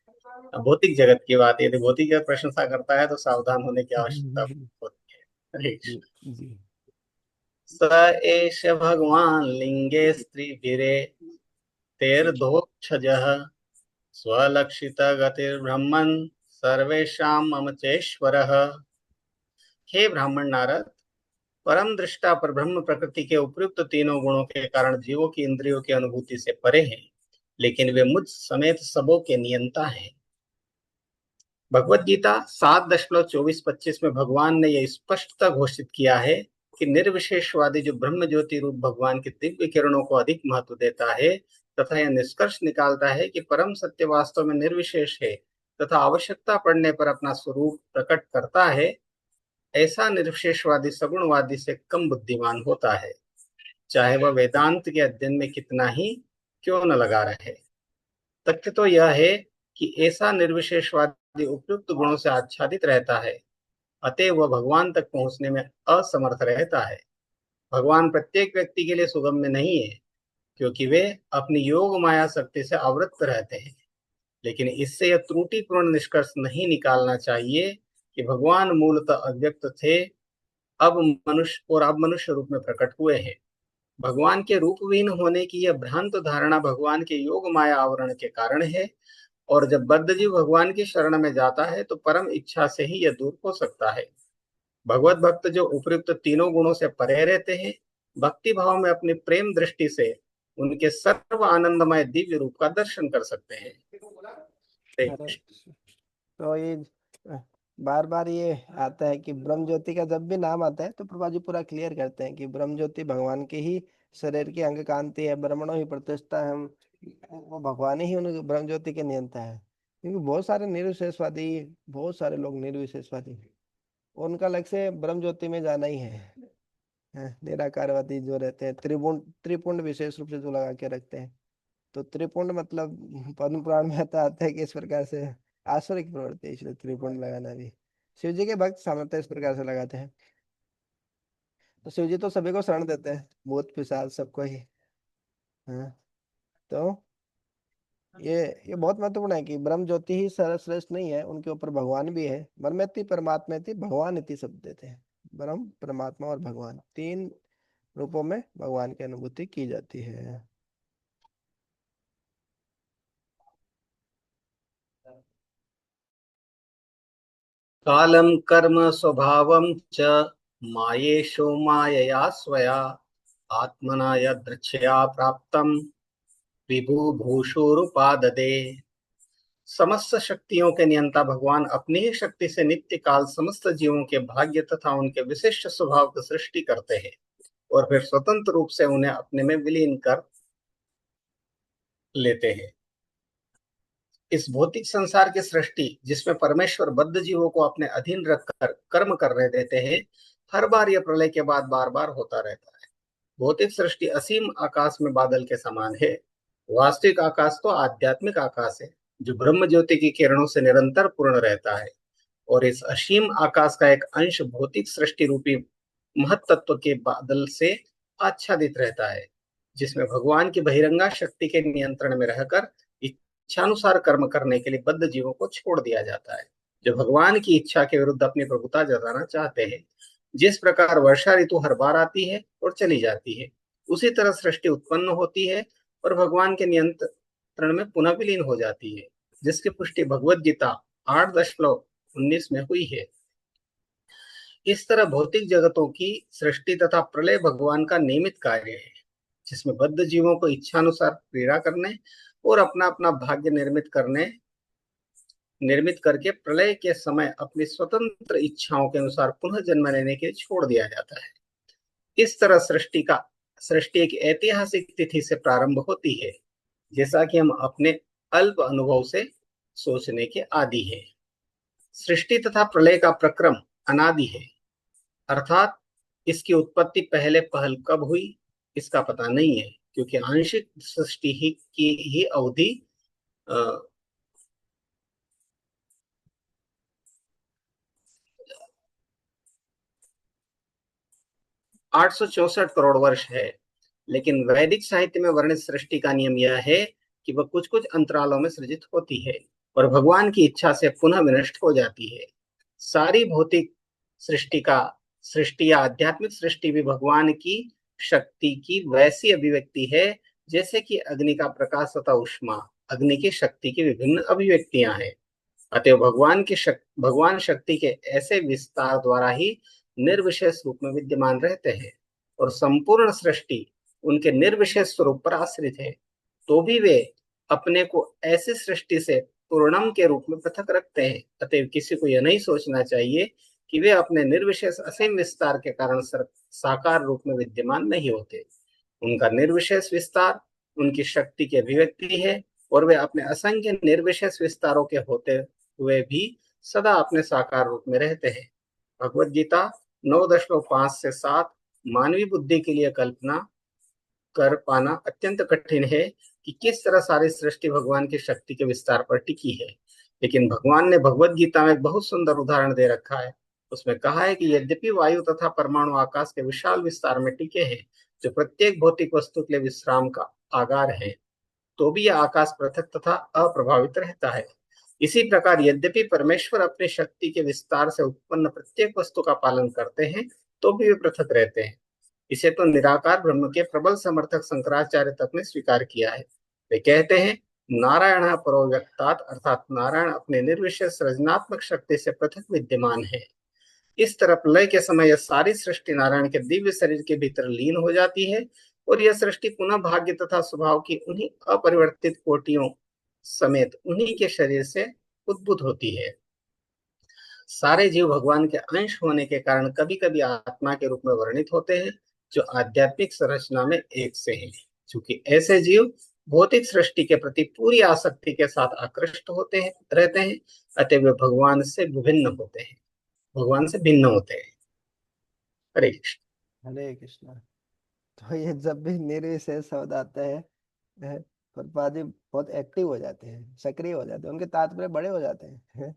भौतिक जगत की बात, यदि भौतिक जगत प्रशंसा करता है तो सावधान होने की आवश्यकता होती है। हरे जी। कृष्ण। जी। स एष भगवान लिंगे स्त्रीभिरे तेर्धोक्षजः स्वलक्षित गतिर्ब्रह्मन् सर्वेषां मम चेश्वरः। हे ब्राह्मण नारद, परम दृष्टा पर ब्रह्म प्रकृति के उपयुक्त तीनों गुणों के कारण जीवों की इंद्रियों की अनुभूति से परे हैं, लेकिन वे मुझ समेत सबों के नियंता हैं। भगवत गीता 7:24-25 में भगवान ने यह स्पष्टता घोषित किया है कि निर्विशेषवादी जो ब्रह्म ज्योति रूप भगवान की दिव्य किरणों को अधिक महत्व देता है तथा यह निष्कर्ष निकालता है कि परम सत्य वास्तव में निर्विशेष है तथा आवश्यकता पड़ने पर अपना स्वरूप प्रकट करता है, ऐसा निर्विशेषवादी सगुणवादी से कम बुद्धिमान होता है, चाहे वह वेदांत के अध्ययन में कितना ही क्यों न लगा रहे। तथ्य तो यह है कि ऐसा निर्विशेषवादी उपयुक्त गुणों से आच्छादित रहता है, अतएव वह भगवान तक पहुंचने में असमर्थ रहता है। भगवान प्रत्येक व्यक्ति के लिए सुगम्य नहीं है, क्योंकि वे अपनी योग माया शक्ति से आवृत्त रहते हैं। लेकिन इससे यह त्रुटिपूर्ण निष्कर्ष नहीं निकालना चाहिए कि भगवान मूलतः अव्यक्त थे, अब मनुष्य रूप में प्रकट हुए हैं। भगवान के रूपहीन होने की यह भ्रांत धारणा भगवान के योग माया आवरण के कारण है, और जब बद्ध जीव भगवान की शरण में जाता है तो परम इच्छा से ही यह दूर हो सकता है। भगवत भक्त जो उपयुक्त तीनों गुणों से परे रहते हैं, भक्ति भाव में अपनी प्रेम दृष्टि से उनके सर्व आनंदमय दिव्य रूप का दर्शन कर सकते हैं। अरे, तो ये बार बार ये आता है कि ब्रह्म ज्योति का जब भी नाम आता है तो प्रभा जी पूरा क्लियर करते हैं कि ब्रह्म ज्योति भगवान के ही शरीर की अंग कांति है, ब्रह्मणों ही प्रतिष्ठा है, हम वो भगवान ही उन ब्रह्म ज्योति के नियंता है। क्योंकि बहुत सारे निर्विशेषवादी, बहुत सारे लोग निर्विशेषवादी, उनका लक्ष्य ब्रह्म ज्योति में जाना ही है। निराकारवादी जो रहते हैं, त्रिपुंड विशेष रूप से जो लगा के रखते हैं, तो त्रिपुंड मतलब पद्म पुराण में आता है कि इस प्रकार से आश्चर्य की प्रवृत्ति है, इसलिए त्रिपुंड लगाना भी। शिव जी के भक्त सामान्यतः इस प्रकार से लगाते हैं। तो शिव जी तो सभी को शरण देते हैं, भूत पिशाच सबको ही। हाँ, तो ये ये बहुत महत्वपूर्ण है कि ब्रह्म ज्योति ही सर्वश्रेष्ठ नहीं है, उनके ऊपर भगवान भी है। ब्रह्मेति परमात्मेति भगवान इति शब्द देते हैं। ब्रह्म, परमात्मा और भगवान, तीन रूपों में भगवान की अनुभूति की जाती है। कालम कर्म स्वभावं च मायेषु मायया स्वया आत्मना यदृच्छया प्राप्तम विभु भूषुरुपाददे। समस्त शक्तियों के नियंता भगवान अपनी ही शक्ति से नित्य काल समस्त जीवों के भाग्य तथा उनके विशिष्ट स्वभाव की सृष्टि करते हैं और फिर स्वतंत्र रूप से उन्हें अपने में विलीन कर लेते हैं। इस भौतिक संसार की सृष्टि, जिसमें परमेश्वर बद्ध जीवों को अपने अधीन रखकर कर्म करने देते हैं, हर बार यह प्रलय के बाद बार बार होता रहता है। भौतिक सृष्टि असीम आकाश में बादल के समान है। वास्तविक आकाश तो आध्यात्मिक आकाश है, जो ब्रह्म ज्योति की किरणों से निरंतर पूर्ण रहता है, और इस असीम आकाश का एक अंश भौतिक सृष्टि रूपी महत्त्व के बादल से आच्छादित रहता है, जिसमें भगवान की बहिरंगा शक्ति के नियंत्रण में रहकर इच्छानुसार कर्म करने के लिए बद्ध जीवों को छोड़ दिया जाता है, जो भगवान की इच्छा के विरुद्ध अपनी प्रभुता जताना चाहते हैं। जिस प्रकार वर्षा ऋतु हर बार आती है और चली जाती है, उसी तरह सृष्टि उत्पन्न होती है और भगवान के नियंत्रण में पुनः विलीन हो जाती है, जिसकी पुष्टि भगवत गीता 8:19 में हुई है। इस तरह भौतिक जगतों की सृष्टि तथा प्रलय भगवान का नियमित कार्य है, जिसमें बद्ध जीवों को इच्छानुसार क्रीड़ा करने और अपना अपना भाग्य निर्मित करके प्रलय के समय अपनी स्वतंत्र इच्छाओं के अनुसार पुनः जन्म लेने के लिए छोड़ दिया जाता है। इस तरह सृष्टि एक ऐतिहासिक तिथि से प्रारंभ होती है, जैसा कि हम अपने अल्प अनुभव से सोचने के आदी हैं। सृष्टि तथा प्रलय का प्रक्रम अनादि है, अर्थात इसकी उत्पत्ति पहले पहल कब हुई इसका पता नहीं है, क्योंकि आंशिक सृष्टि की ही अवधि 864 वर्ष है। लेकिन वैदिक साहित्य में वर्णित सृष्टि का नियम यह है कि वह कुछ कुछ अंतरालों में सृजित होती है और भगवान की इच्छा से पुनः विनष्ट हो जाती है। सारी भौतिक सृष्टि या आध्यात्मिक सृष्टि भी भगवान की शक्ति की वैसी अभिव्यक्ति है जैसे कि अग्नि का प्रकाश तथा ऊष्मा अग्नि की शक्ति की विभिन्न अभिव्यक्तियां हैं। अतएव भगवान शक्ति के ऐसे विस्तार द्वारा ही निर्विशेष रूप में विद्यमान रहते हैं और संपूर्ण सृष्टि उनके निर्विशेष स्वरूप पर आश्रित है। तो भी वे अपने को ऐसी सृष्टि से पूर्णम के रूप में पृथक रखते हैं। अतएव किसी को यह नहीं सोचना चाहिए कि वे अपने निर्विशेष असीम विस्तार के कारण साकार रूप में विद्यमान नहीं होते। उनका निर्विशेष विस्तार उनकी शक्ति की अभिव्यक्ति है और वे अपने असंख्य निर्विशेष विस्तारों के होते हुए भी सदा अपने साकार रूप में रहते हैं। भगवत गीता 9.5 से 7 मानवीय बुद्धि के लिए कल्पना कर पाना अत्यंत कठिन है कि किस तरह सारी सृष्टि भगवान की शक्ति के विस्तार पर टिकी है। लेकिन भगवान ने भगवत गीता में एक बहुत सुंदर उदाहरण दे रखा है। उसमें कहा है कि यद्यपि वायु तथा परमाणु आकाश के विशाल विस्तार में टिके हैं, जो प्रत्येक भौतिक वस्तु के लिए विश्राम का आगार है, तो भी यह आकाश पृथक तथा अप्रभावित रहता है। इसी प्रकार यद्यपि परमेश्वर अपनी शक्ति के विस्तार से उत्पन्न प्रत्येक वस्तु का पालन करते हैं, तो भी वे पृथक रहते हैं। इसे तो निराकार ब्रह्म के प्रबल समर्थक शंकराचार्य तक ने स्वीकार किया है। वे कहते हैं नारायण परो व्यक्तात्, अर्थात नारायण अपने निर्विशेष सृजनात्मक शक्ति से पृथक विद्यमान है। इस तरह प्रलय के समय यह सारी सृष्टि नारायण के दिव्य शरीर के भीतर लीन हो जाती है और यह सृष्टि पुनः भाग्य तथा स्वभाव की उन्हीं अपरिवर्तित कोटियों समेत उन्हीं के शरीर से उद्भूत होती है। सारे जीव भगवान के अंश होने के कारण कभी कभी आत्मा के रूप में वर्णित होते हैं, जो आध्यात्मिक संरचना में एक से हैं। क्योंकि ऐसे जीव भौतिक सृष्टि के प्रति पूरी आसक्ति के साथ आकृष्ट रहते हैं, अतः वे भगवान से भिन्न होते हैं। हरे कृष्ण। हरे कृष्णा। तो ये जब भी निर्विशेष शब्द आते हैं, प्रभुपाद जी बहुत एक्टिव हो जाते हैं, सक्रिय हो जाते हैं, उनके तात्पर्य बड़े हो जाते हैं।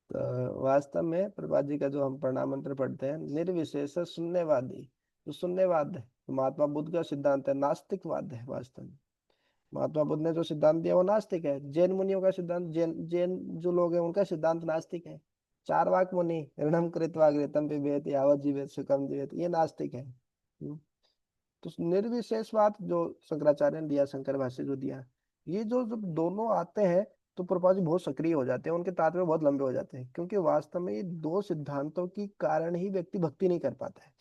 तो वास्तव में प्रभुपाद जी का जो हम प्रणाम मंत्र पढ़ते हैं, निर्विशेष शून्यवादी, तो शून्यवाद है, तो महात्मा बुद्ध का सिद्धांत है, नास्तिकवाद है। वास्तव में महात्मा बुद्ध ने जो सिद्धांत दिया वो नास्तिक है। जैन मुनियों का सिद्धांत, जैन जो लोग हैं उनका सिद्धांत नास्तिक है। चार वाक मुनि ऋणम कृत्वा घृतम पिबेत यावत् जीवेत सुखम जीवेत, ये नास्तिक है। तो निर्विशेषवाद जो शंकराचार्य ने दिया, शंकर भाष्य जो दिया, ये जो जब दोनों आते हैं तो प्रभुपाद जी बहुत सक्रिय हो जाते हैं, उनके तात्पर्य बहुत लंबे हो जाते हैं, क्योंकि वास्तव में ये दो सिद्धांतों की कारण ही व्यक्ति भक्ति नहीं कर पाता है।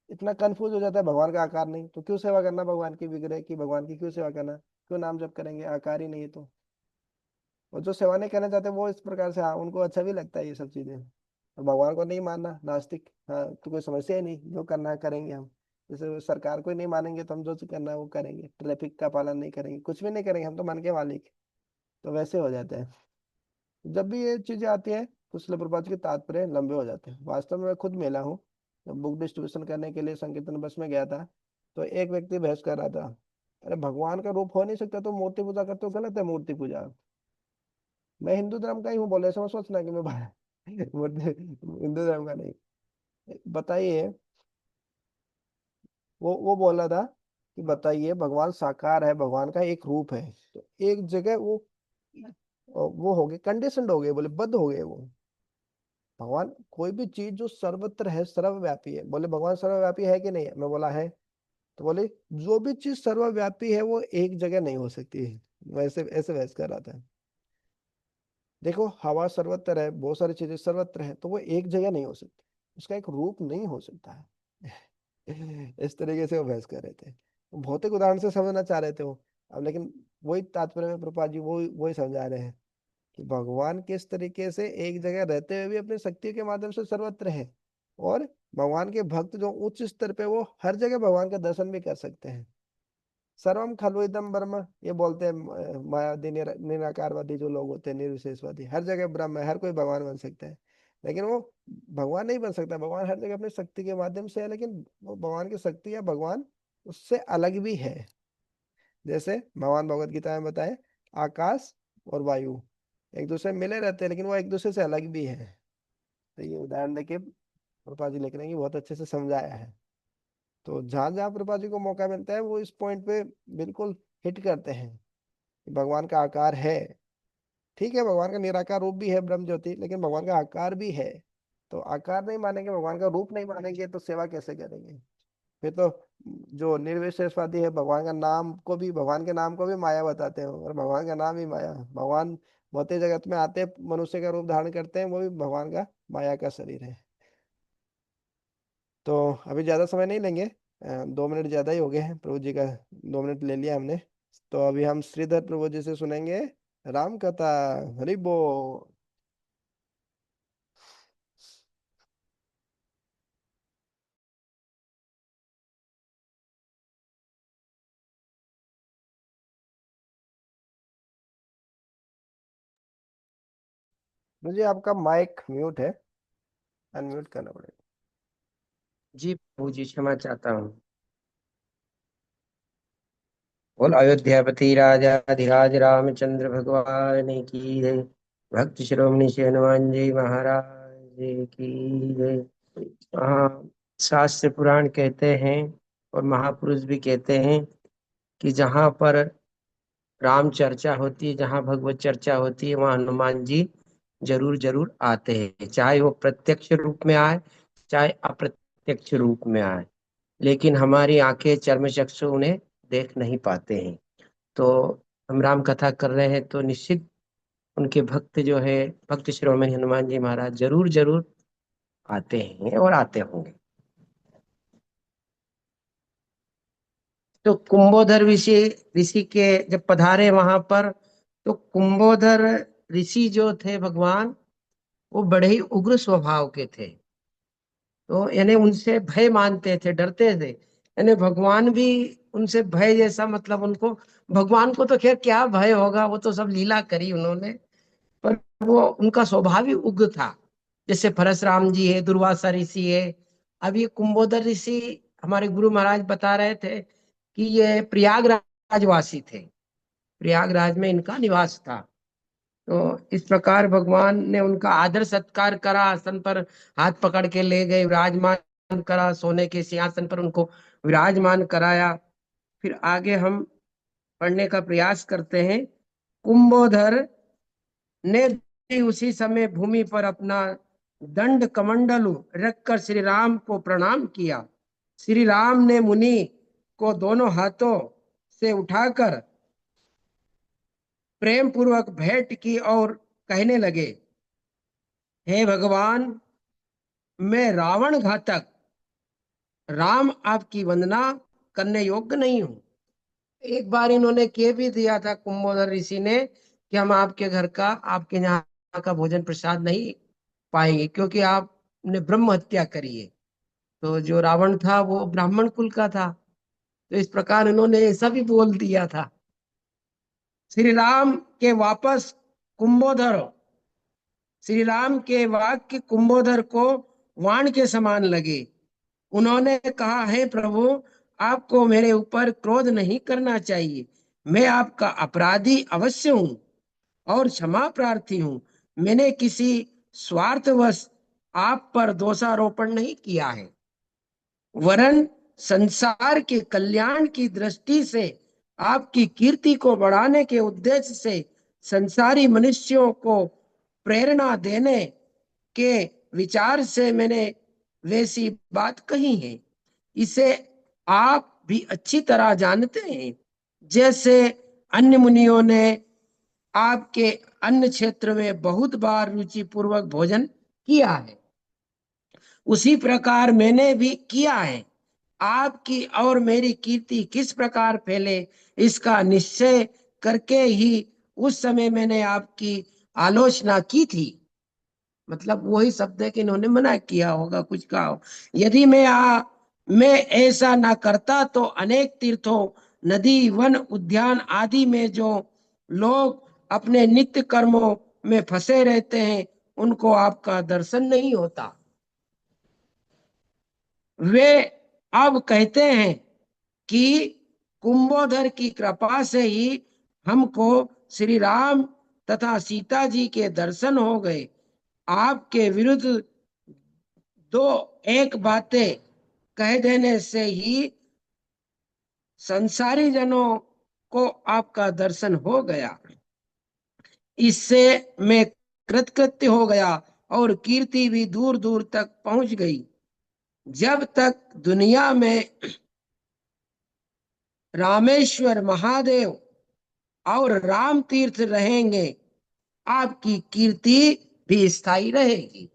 इतना कंफ्यूज हो जाता है, भगवान का आकार नहीं तो क्यों सेवा करना, भगवान की विग्रह की, भगवान की क्यों सेवा करना, क्यों नाम जप करेंगे, आकार ही नहीं है तो। और जो सेवा नहीं करना चाहते वो इस प्रकार से, हाँ उनको अच्छा भी लगता है ये सब चीजें, और भगवान को नहीं मानना, नास्तिक, हाँ तो कोई समस्या ही नहीं, जो करना है करेंगे हम। जैसे सरकार को ही नहीं मानेंगे तो हम जो करना है वो करेंगे, ट्रैफिक का पालन नहीं करेंगे, कुछ भी नहीं करेंगे, हम तो मन के मालिक। तो वैसे हो जाते हैं जब भी ये चीजें आती है, तो इसलिए प्रभुपाद के तात्पर्य लंबे हो जाते हैं। वास्तव में मैं खुद मिला हूँ, जब बुक डिस्ट्रीब्यूशन करने के लिए संकीर्तन बस में गया था, तो एक व्यक्ति बहस कर रहा था, अरे भगवान का रूप हो नहीं सकता तो मूर्ति पूजा करते हो, गलत है मूर्ति पूजा। मैं हिंदू धर्म का ही हूँ बोले, ऐसा मत सोचना कि मैं मूर्ति हिंदू धर्म का नहीं। बताइए, वो बोल रहा था कि बताइए भगवान साकार है, भगवान का एक रूप है, तो एक जगह वो हो गए कंडीशनड हो गए, बोले बद्ध हो गए वो। भगवान कोई भी चीज जो सर्वत्र है, सर्वव्यापी है, बोले भगवान सर्वव्यापी है कि नहीं है, मैं बोला है, तो बोले जो भी चीज सर्वव्यापी है वो एक जगह नहीं हो सकती है। वैसे ऐसे बहस कर रहा था। देखो हवा सर्वत्र है, बहुत सारी चीजें सर्वत्र है, तो वो एक जगह नहीं हो सकती, उसका एक रूप नहीं हो सकता है। इस तरीके से वो बहस कर रहे थे, भौतिक उदाहरण से समझना चाह रहे थे वो। अब लेकिन वही तात्पर्य में प्रभुपाद जी वही समझा रहे हैं कि भगवान किस तरीके से एक जगह रहते हुए भी अपनी शक्ति के माध्यम से सर्वत्र है, और भगवान के भक्त जो उच्च स्तर पे, वो हर जगह भगवान का दर्शन भी कर सकते हैं। सर्वम खलु इदम ब्रह्म, ये बोलते हैं मायावादी निराकारवादी जो लोग होते हैं, निर्विशेषवादी, हर जगह ब्रह्म है, हर कोई भगवान बन सकता है। लेकिन वो भगवान नहीं बन सकता, भगवान हर जगह अपनी शक्ति के माध्यम से है, लेकिन वो भगवान की शक्ति या भगवान उससे अलग भी है। जैसे भगवान भगवत गीता में बताए, आकाश और वायु एक दूसरे में मिले रहते हैं, लेकिन वो एक दूसरे से अलग भी है। तो ये उदाहरण देके प्रभुपाद जी लिख रहे हैं कि बहुत अच्छे से समझाया है। तो जहां जहां प्रभुपाद जी को मौका मिलता है, वो इस पॉइंट पे बिल्कुल हिट करते हैं कि भगवान का आकार है। ठीक है, भगवान का निराकार रूप भी है ब्रह्म ज्योति, लेकिन भगवान का आकार भी है। तो आकार नहीं मानेंगे, भगवान का रूप नहीं मानेंगे, तो सेवा कैसे करेंगे? फिर तो जो निर्विशेषवादी है, भगवान का नाम को भी, भगवान के नाम को भी माया बताते हैं, और भगवान का नाम ही माया। भगवान भौतिक जगत में आते, मनुष्य का रूप धारण करते हैं, वो भी भगवान का माया का शरीर है। तो अभी ज्यादा समय नहीं लेंगे, 2 मिनट ज्यादा ही हो गए हैं, प्रभु जी का 2 मिनट ले लिया हमने। तो अभी हम श्रीधर प्रभु जी से सुनेंगे राम कथा। हरि बोल। मुझे आपका माइक म्यूट है, अनम्यूट करना पड़ेगा। जी प्रभु जी, क्षमा चाहता हूँ। बोल अयोध्यापति राजा धीराज रामचंद्र भगवान की जय। भक्त शिरोमणि श्री हनुमान जी महाराज की जय। हाँ, शास्त्र पुराण कहते हैं और महापुरुष भी कहते हैं कि जहाँ पर राम चर्चा होती है, जहाँ भगवत चर्चा होती है, वहाँ हनुमान जी जरूर जरूर आते हैं, चाहे वो प्रत्यक्ष रूप में आए, चाहे अप्रत्यक्ष रूप में आए। लेकिन हमारी आंखें चर्म चक्षु उन्हें देख नहीं पाते हैं। तो हम राम कथा कर रहे हैं, तो निश्चित उनके भक्त जो है, भक्त शिरोमणि हनुमान जी महाराज जरूर जरूर आते हैं और आते होंगे। तो कुंभोधर ऋषि ऋषि के जब पधारे वहां पर, तो कुंभोधर ऋषि जो थे भगवान, वो बड़े ही उग्र स्वभाव के थे। तो यानी उनसे भय मानते थे, डरते थे। यानी भगवान भी उनसे भय जैसा, मतलब उनको, भगवान को तो खैर क्या भय होगा, वो तो सब लीला करी उन्होंने। पर वो उनका स्वभाव ही उग्र था। जैसे परशुराम जी है, दुर्वासा ऋषि है। अब ये कुंभोदर ऋषि, हमारे गुरु महाराज बता रहे थे कि ये प्रयागराज वासी थे, प्रयागराज में इनका निवास था। तो इस प्रकार भगवान ने उनका आदर सत्कार करा, आसन पर हाथ पकड़ के ले गए, विराजमान करा, सोने के सिंहासन पर उनको विराजमान कराया। फिर आगे हम पढ़ने का प्रयास करते हैं। कुंभोधर ने भी उसी समय भूमि पर अपना दंड कमंडलु रखकर श्री राम को प्रणाम किया। श्री राम ने मुनि को दोनों हाथों से उठाकर प्रेम पूर्वक भेंट की और कहने लगे, हे भगवान, मैं रावण घातक राम आपकी वंदना करने योग्य नहीं हूं। एक बार इन्होंने कह भी दिया था, कुंभोदर ऋषि ने, कि हम आपके घर का, आपके यहाँ का भोजन प्रसाद नहीं पाएंगे, क्योंकि आपने ब्रह्म हत्या करी है। तो जो रावण था वो ब्राह्मण कुल का था। तो इस प्रकार इन्होंने ऐसा भी बोल दिया था। श्री राम के वापस कुंभोधर श्री राम के वाक्य कुंभोधर को वाण के समान लगे। उन्होंने कहा, हे प्रभु, आपको मेरे ऊपर क्रोध नहीं करना चाहिए। मैं आपका अपराधी अवश्य हूं और क्षमा प्रार्थी हूं। मैंने किसी स्वार्थवश आप पर दोषारोपण नहीं किया है, वरन संसार के कल्याण की दृष्टि से, आपकी कीर्ति को बढ़ाने के उद्देश्य से, संसारी मनुष्यों को प्रेरणा देने के विचार से मैंने वैसी बात कही है। इसे आप भी अच्छी तरह जानते हैं। जैसे अन्य मुनियों ने आपके अन्य क्षेत्र में बहुत बार रुचि पूर्वक भोजन किया है, उसी प्रकार मैंने भी किया है। आपकी और मेरी कीर्ति किस प्रकार फैले, इसका निश्चय करके ही उस समय मैंने आपकी आलोचना की थी। मतलब वही शब्द है कि इन्होंने मना किया होगा, कुछ कहा हो। यदि मैं ऐसा ना करता तो अनेक तीर्थों, नदी, वन, उद्यान आदि में जो लोग अपने नित्य कर्मों में फंसे रहते हैं, उनको आपका दर्शन नहीं होता। वे अब कहते हैं कि कुंभोधर की कृपा से ही हमको श्री राम तथा सीता जी के दर्शन हो गए। आपके विरुद्ध दो एक बातें कह देने से ही संसारी जनों को आपका दर्शन हो गया। इससे मैं कृतकृत्य हो गया और कीर्ति भी दूर दूर तक पहुंच गई। जब तक दुनिया में रामेश्वर महादेव और राम तीर्थ रहेंगे, आपकी कीर्ति भी स्थायी रहेगी।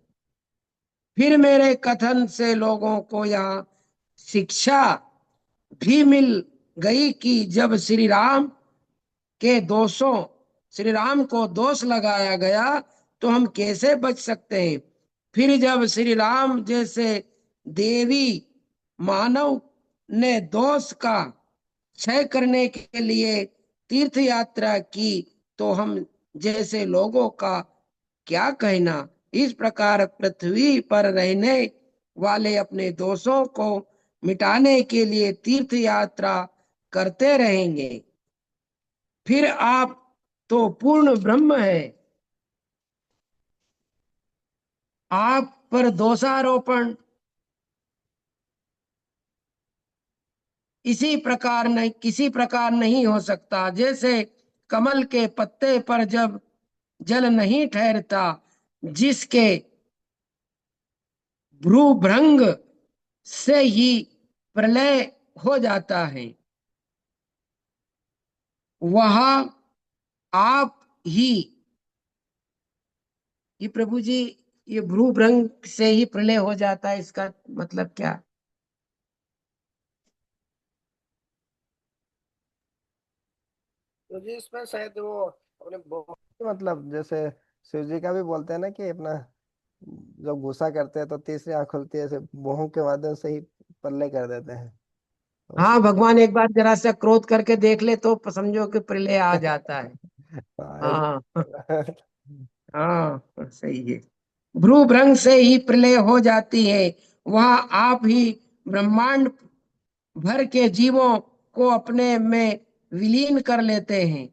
फिर मेरे कथन से लोगों को यह शिक्षा भी मिल गई कि जब श्री राम को दोष लगाया गया तो हम कैसे बच सकते हैं। फिर जब श्री राम जैसे देवी मानव ने दोष का क्षय करने के लिए तीर्थ यात्रा की, तो हम जैसे लोगों का क्या कहना। इस प्रकार पृथ्वी पर रहने वाले अपने दोषों को मिटाने के लिए तीर्थ यात्रा करते रहेंगे। फिर आप तो पूर्ण ब्रह्म है, आप पर दोषारोपण किसी प्रकार नहीं हो सकता। जैसे कमल के पत्ते पर जब जल नहीं ठहरता, जिसके भ्रूभृंग से ही प्रलय हो जाता है, वह आप ही। ये प्रभु जी, ये भ्रूभृंग से ही प्रलय हो जाता है, इसका मतलब क्या? तो जी इसमें शायद वो अपने मतलब जैसे शिव जी का भी बोलते हैं ना कि अपना जब गुस्सा करते हैं तो तीसरी आंख खुलती है, ऐसे भौहों के माध्यम से ही प्रलय कर देते हैं। तो हाँ, भगवान एक बार जरा सा क्रोध करके देख ले तो समझो कि प्रलय आ जाता है। हाँ, हाँ ऐसे हाँ, सही है। भ्रूभृंग से ही प्रलय हो जाती है। वह आप ही ब्रह्मांड भर के जीवों को अपने में विलीन कर लेते हैं।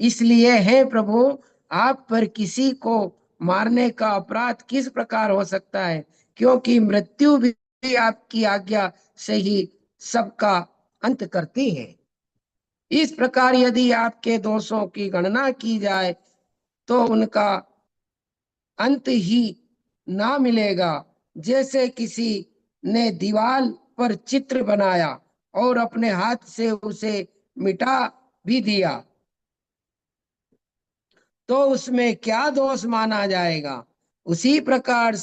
इसलिए हे प्रभु, आप पर किसी को मारने का अपराध किस प्रकार हो सकता है, क्योंकि मृत्यु भी आपकी आज्ञा से ही सबका अंत करती है। इस प्रकार यदि आपके दोषों की गणना की जाए तो उनका अंत ही ना मिलेगा। जैसे किसी ने दीवार पर चित्र बनाया और अपने हाथ से उसे मिटा भी दिया, तो उसमें क्या दोष माना जाएगा। उसी प्रकार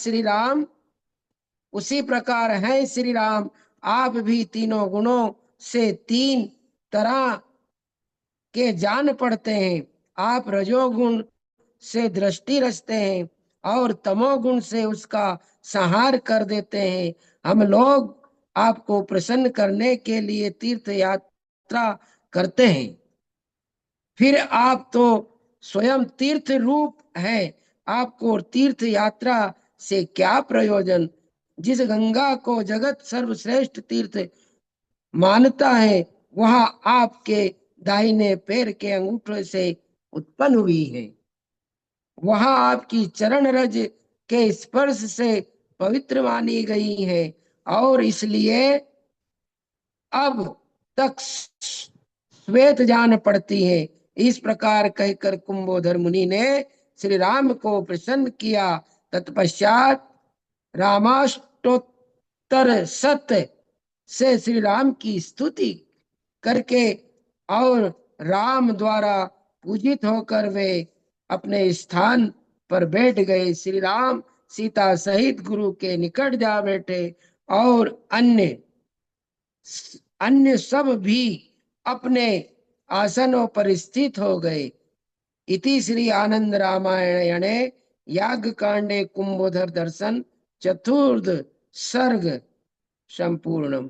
है श्री राम, आप भी तीनों गुणों से तीन तरह के जान पड़ते हैं। आप रजोगुण से दृष्टि रचते हैं और तमोगुण से उसका संहार कर देते हैं। हम लोग आपको प्रसन्न करने के लिए तीर्थ यात्रा करते हैं। फिर आप तो स्वयं तीर्थ रूप है, आपको तीर्थ यात्रा से क्या प्रयोजन। जिस गंगा को जगत सर्वश्रेष्ठ तीर्थ मानता है, वह आपके दाहिने पैर के अंगूठे से उत्पन्न हुई है। वह आपकी चरण रज के स्पर्श से पवित्र मानी गई है और इसलिए अब तक श्वेत जान पड़ती है। इस प्रकार कहकर कुंभोधर मुनि ने श्री राम को प्रसन्न किया। तत्पश्चात रामाष्टोत्तर सत्य से श्री राम की स्तुति करके और राम द्वारा पूजित होकर वे अपने स्थान पर बैठ गए। श्री राम सीता सहित गुरु के निकट जा बैठे और अन्य अन्य सब भी अपने आसनों पर स्थित हो गए। इति श्री आनंद रामायणे याग कांडे कुंभोधर दर्शन चतुर्थ सर्ग संपूर्णम।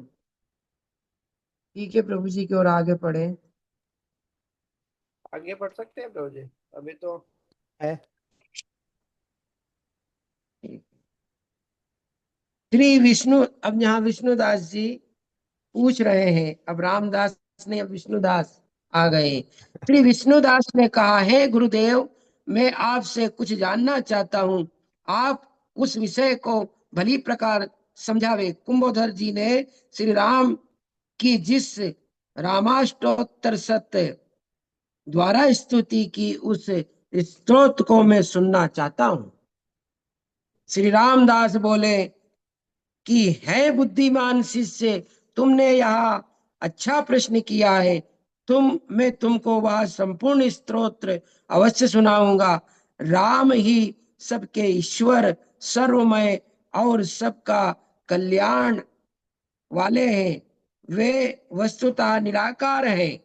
ठीक है प्रभु जी की ओर आगे पढ़े। आगे बढ़ सकते हैं प्रभु जी? अभी तो है। श्री विष्णु, अब यहाँ विष्णुदास जी पूछ रहे हैं, अब रामदास ने, अब विष्णुदास आ गए। श्री विष्णुदास ने कहा, है गुरुदेव, मैं आपसे कुछ जानना चाहता हूँ, आप उस विषय को भली प्रकार समझावे। कुंभोधर जी ने श्री राम की जिस रामाष्टोत्तर सत्य द्वारा स्तुति की, उस स्तोत्र को मैं सुनना चाहता हूँ। श्री रामदास बोले कि है बुद्धिमान शिष्य, तुमने यह अच्छा प्रश्न किया है। मैं तुमको वह संपूर्ण स्तोत्र अवश्य सुनाऊंगा। राम ही सबके ईश्वर, सर्वमय और सबका कल्याण वाले हैं। वे वस्तुतः निराकार हैं,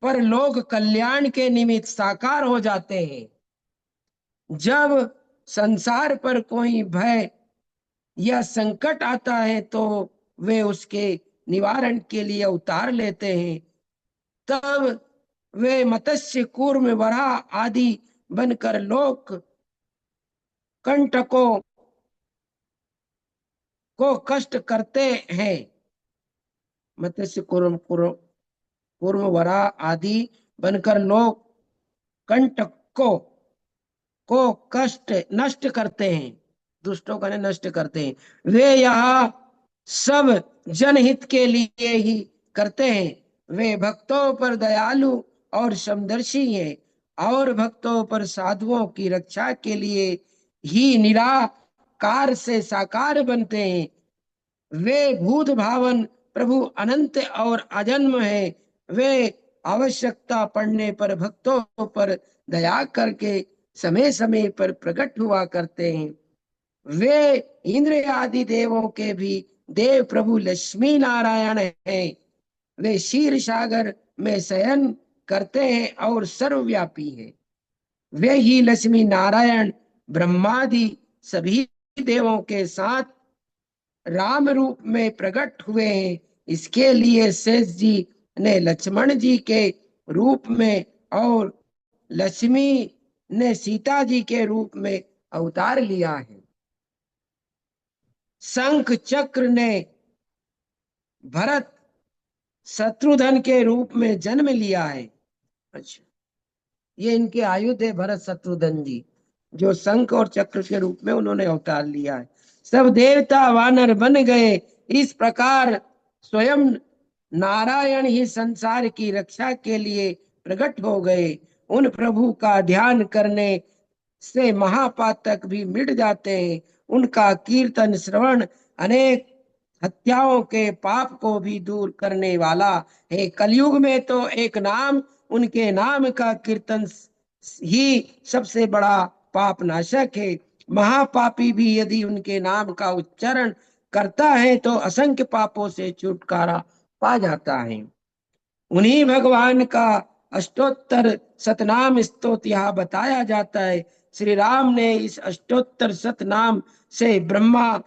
पर लोग कल्याण के निमित्त साकार हो जाते हैं। जब संसार पर कोई भय या संकट आता है तो वे उसके निवारण के लिए अवतार लेते हैं। तब वे मत्स्य, कूर्म, वराह आदि बनकर लोक कंटकों को कष्ट करते हैं। मत्स्य, कूर्म, वराह आदि बनकर लोक कंटकों को कष्ट नष्ट करते हैं, दुष्टों का नष्ट करते हैं। वे यह सब जनहित के लिए ही करते हैं। वे भक्तों पर दयालु और समदर्शी हैं, और भक्तों पर साधुओं की रक्षा के लिए ही निराकार से साकार बनते हैं। वे भूत भावन प्रभु अनंत और अजन्म है। वे आवश्यकता पड़ने पर भक्तों पर दया करके समय समय पर प्रकट हुआ करते हैं। वे इंद्र आदि देवों के भी देव प्रभु लक्ष्मी नारायण हैं। वे क्षीर सागर में शयन करते हैं और सर्वव्यापी हैं। वे ही लक्ष्मी नारायण ब्रह्मादि सभी देवों के साथ राम रूप में प्रकट हुए हैं। इसके लिए शेष जी ने लक्ष्मण जी के रूप में और लक्ष्मी ने सीता जी के रूप में अवतार लिया है। शंख चक्र ने भरत शत्रुघ्न के रूप में जन्म लिया है। अच्छा, ये इनके आयुध है, भरत शत्रुघ्न जी, जो शंख और चक्र के रूप में उन्होंने अवतार लिया है। सब देवता वानर बन गए। इस प्रकार स्वयं नारायण ही संसार की रक्षा के लिए प्रकट हो गए। उन प्रभु का ध्यान करने से महापातक भी मिट जाते हैं। उनका कीर्तन श्रवण अनेक हत्याओं के पाप को भी दूर करने वाला है। कलयुग में तो एक नाम, उनके नाम का कीर्तन ही सबसे बड़ा पाप नाशक है। महापापी भी यदि उनके नाम का उच्चारण करता है तो असंख्य पापों से छुटकारा पा जाता है। उन्हीं भगवान का अष्टोत्तर सतनाम स्तोत्र यहाँ बताया जाता है। श्री राम ने इस अष्टोत्तर सतनाम से ब्रह्मा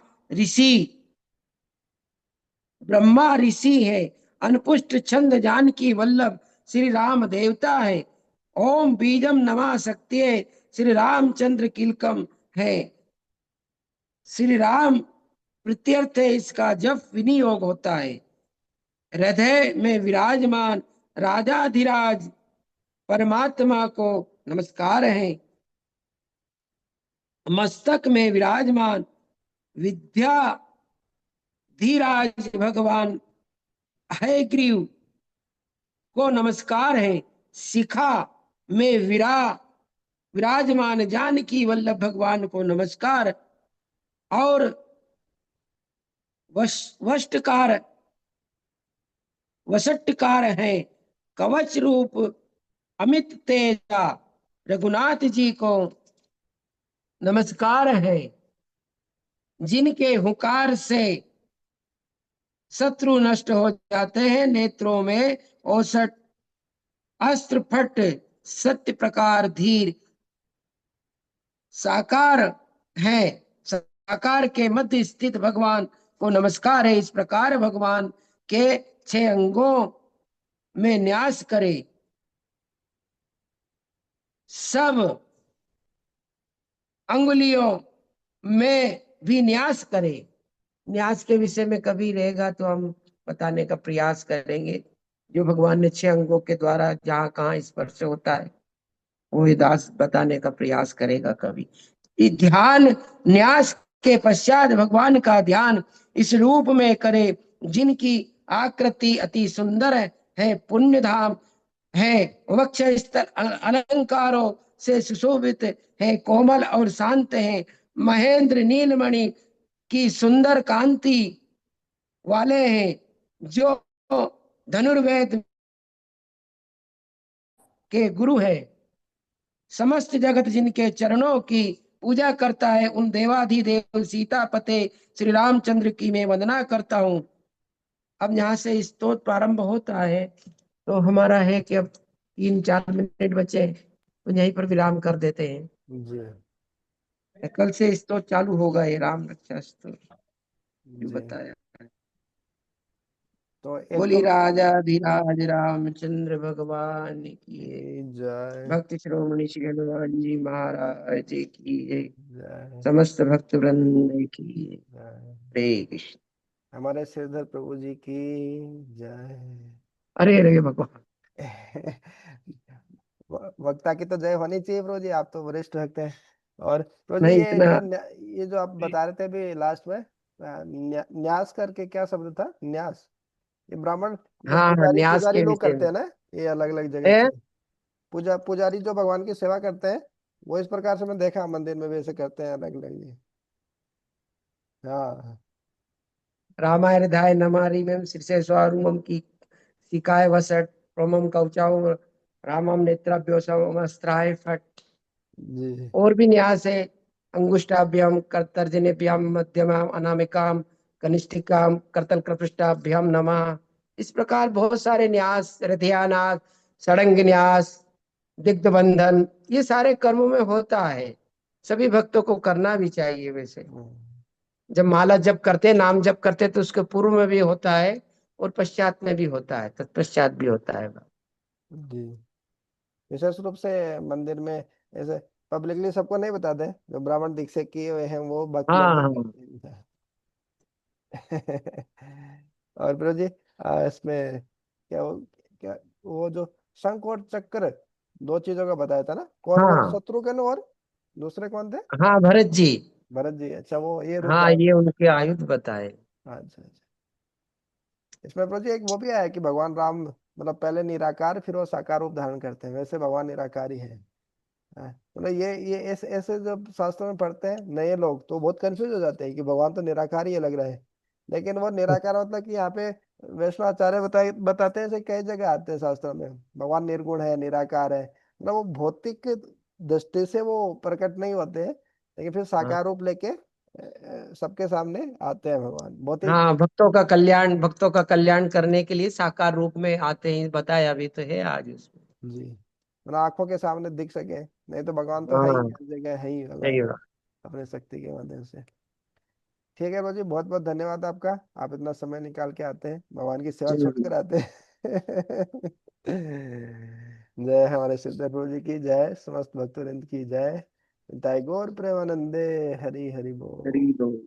ऋषि है, अनपुष्ट छंद जानकी वल्लभ श्री राम देवता है। ओम बीजम नमा शक्तिये श्री रामचंद्र किलकम है। श्री राम प्रत्यर्थ है, इसका जप विनियोग होता है। हृदय में विराजमान राजाधिराज परमात्मा को नमस्कार है। मस्तक में विराजमान विद्या धीराज भगवान हयग्रीव को नमस्कार है। शिखा में विराजमान जानकी वल्लभ भगवान को नमस्कार। और वषटकार है कवच रूप अमित तेजा रघुनाथ जी को नमस्कार है। जिनके हुकार से शत्रु नष्ट हो जाते हैं, नेत्रों में औसठ अस्त्र फट, सत्य प्रकार धीर साकार है। साकार के मध्य स्थित भगवान को नमस्कार है। इस प्रकार भगवान के 6 अंगों में न्यास करे, सब अंगुलियों में भी न्यास करे। न्यास के विषय में कभी रहेगा तो हम बताने का प्रयास करेंगे। जो भगवान ने 6 अंगों के द्वारा जहाँ कहाँ स्पर्श होता है वो ये दास बताने का प्रयास करेगा कभी। इस ध्यान न्यास के पश्चात भगवान का ध्यान इस रूप में करे जिनकी आकृति अति सुंदर है, पुण्य धाम है, वक्ष स्थल अलंकारों से सुशोभित है, कोमल और शांत है, महेंद्र नीलमणि की सुंदर कांति वाले हैं, जो धनुर्वेद के गुरु है। समस्त जगत जिनके चरणों की पूजा करता है, उन देवाधिदेव सीतापते श्री रामचंद्र की मैं वंदना करता हूँ। अब यहाँ से स्तोत्र प्रारंभ होता है, तो हमारा है कि अब 3-4 मिनट बचे तो यहीं पर विराम कर देते हैं। जी कल से स्तोत्र चालू होगा, ये राम रक्षा स्तोत्र जो जी। बताया। तो एक बोली तो राजाधिराज रामचंद्र भगवान की, जय भक्ति श्रोमणि श्री हनुमान जी महाराज की जय, जय समस्त भक्त वृंद की जय। हरे कृष्ण। हमारे श्रीधर प्रभु जी की जय। अरे अरे भगवान। वक्ता की तो जय होनी चाहिए प्रभु जी, आप तो वरिष्ठ भक्त हैं। और प्रभु जी नहीं इतना। ये जो आप बता रहे थे अभी लास्ट में, न्यास करके क्या शब्द था, न्यास? ये ब्राह्मण जो हाँ पुजारी न्यास पुजारी के लोग विषय करते में हैं ना, ये अलग अलग जगह है। से। पुजारी जो भगवान की सेवा करते हैं, वो इस प्रकार से मैं देखा मंदिर में भी ऐसे करते हैं अलग अलग जी। हाँ रामाय हृदय नमारि में शीर्षे स्वारूमम की सिकाय वसट प्रमम कवचाओ रामम नेत्राभ्यो समस्त्राय फट। जी। और भी न्यास है, अंगुष्ठाभ्याम कर्तर्जनेभ्याम मध्यमाम अनामिकाम कनिष्ठिकाम कर्तल कृपृष्ठाभ्याम नमः। इस प्रकार बहुत सारे न्यास, हृदयानाथ, षडंग न्यास, दिग्ध बंधन, ये सारे कर्मों में होता है। सभी भक्तों को करना भी चाहिए वैसे। हम्म, जब माला जप करते, नाम जप करते, तो उसके पूर्व में भी होता है और पश्चात में भी होता है, तत्पश्चात भी होता है। जी। विशेष रूप से मंदिर में ऐसे पब्लिकली सबको नहीं बताते, जो ब्राह्मण दीक्षित किए हुए हैं वो भक्त लोग हाँ वो हाँ। करते हैं। और प्रभु जी, इसमें क्या वो जो शंख और चक्र, दो चीजों का बताया था ना, कौन कौन? हाँ शत्रुघ्न और दूसरे कौन थे? हाँ भरत जी। भरत जी, अच्छा वो ये रूप हाँ धारण ये कर। उनके आयुध बताए। अच्छा अच्छा। इसमें प्रभु जी एक वो भी आया कि भगवान राम मतलब पहले निराकार फिर वो साकार रूप धारण करते हैं, वैसे भगवान निराकार ही है। हाँ, मतलब ये ऐसे ऐसे जब शास्त्रों में पढ़ते हैं नए लोग तो बहुत कंफ्यूज हो जाते हैं कि भगवान तो निराकार ही लग रहा है, लेकिन वो निराकार मतलब कि यहाँ पे वैष्णवाचार्य बताते हैं, ऐसे कई जगह आते हैं शास्त्रों में भगवान निर्गुण है, निराकार है, मतलब वो भौतिक दृष्टि से वो प्रकट नहीं होते हैं, लेकिन फिर हाँ साकार रूप लेके सबके सामने आते हैं भगवान, बहुत ही। हाँ, भक्तों का कल्याण करने के लिए साकार रूप में आते हैं, बताया भी तो है आज उसमें। जी, मतलब आंखों के सामने दिख सके, नहीं तो भगवान तो है ही, हाँ हर जगह है ही सही भगवान, बात। अपने शक्ति के माध्यम से। ठीक है बाबू जी, बहुत बहुत धन्यवाद आपका, आप इतना समय निकाल के आते हैं, भगवान की सेवा छोड़ चलिए। कर आते हैं। जय हमारे सिद्धर प्रभु जी की जय, समस्त भक्तवृंद की जय। ताई गौर प्रेमानंदे, हरि हरि बोल। हरि बोल।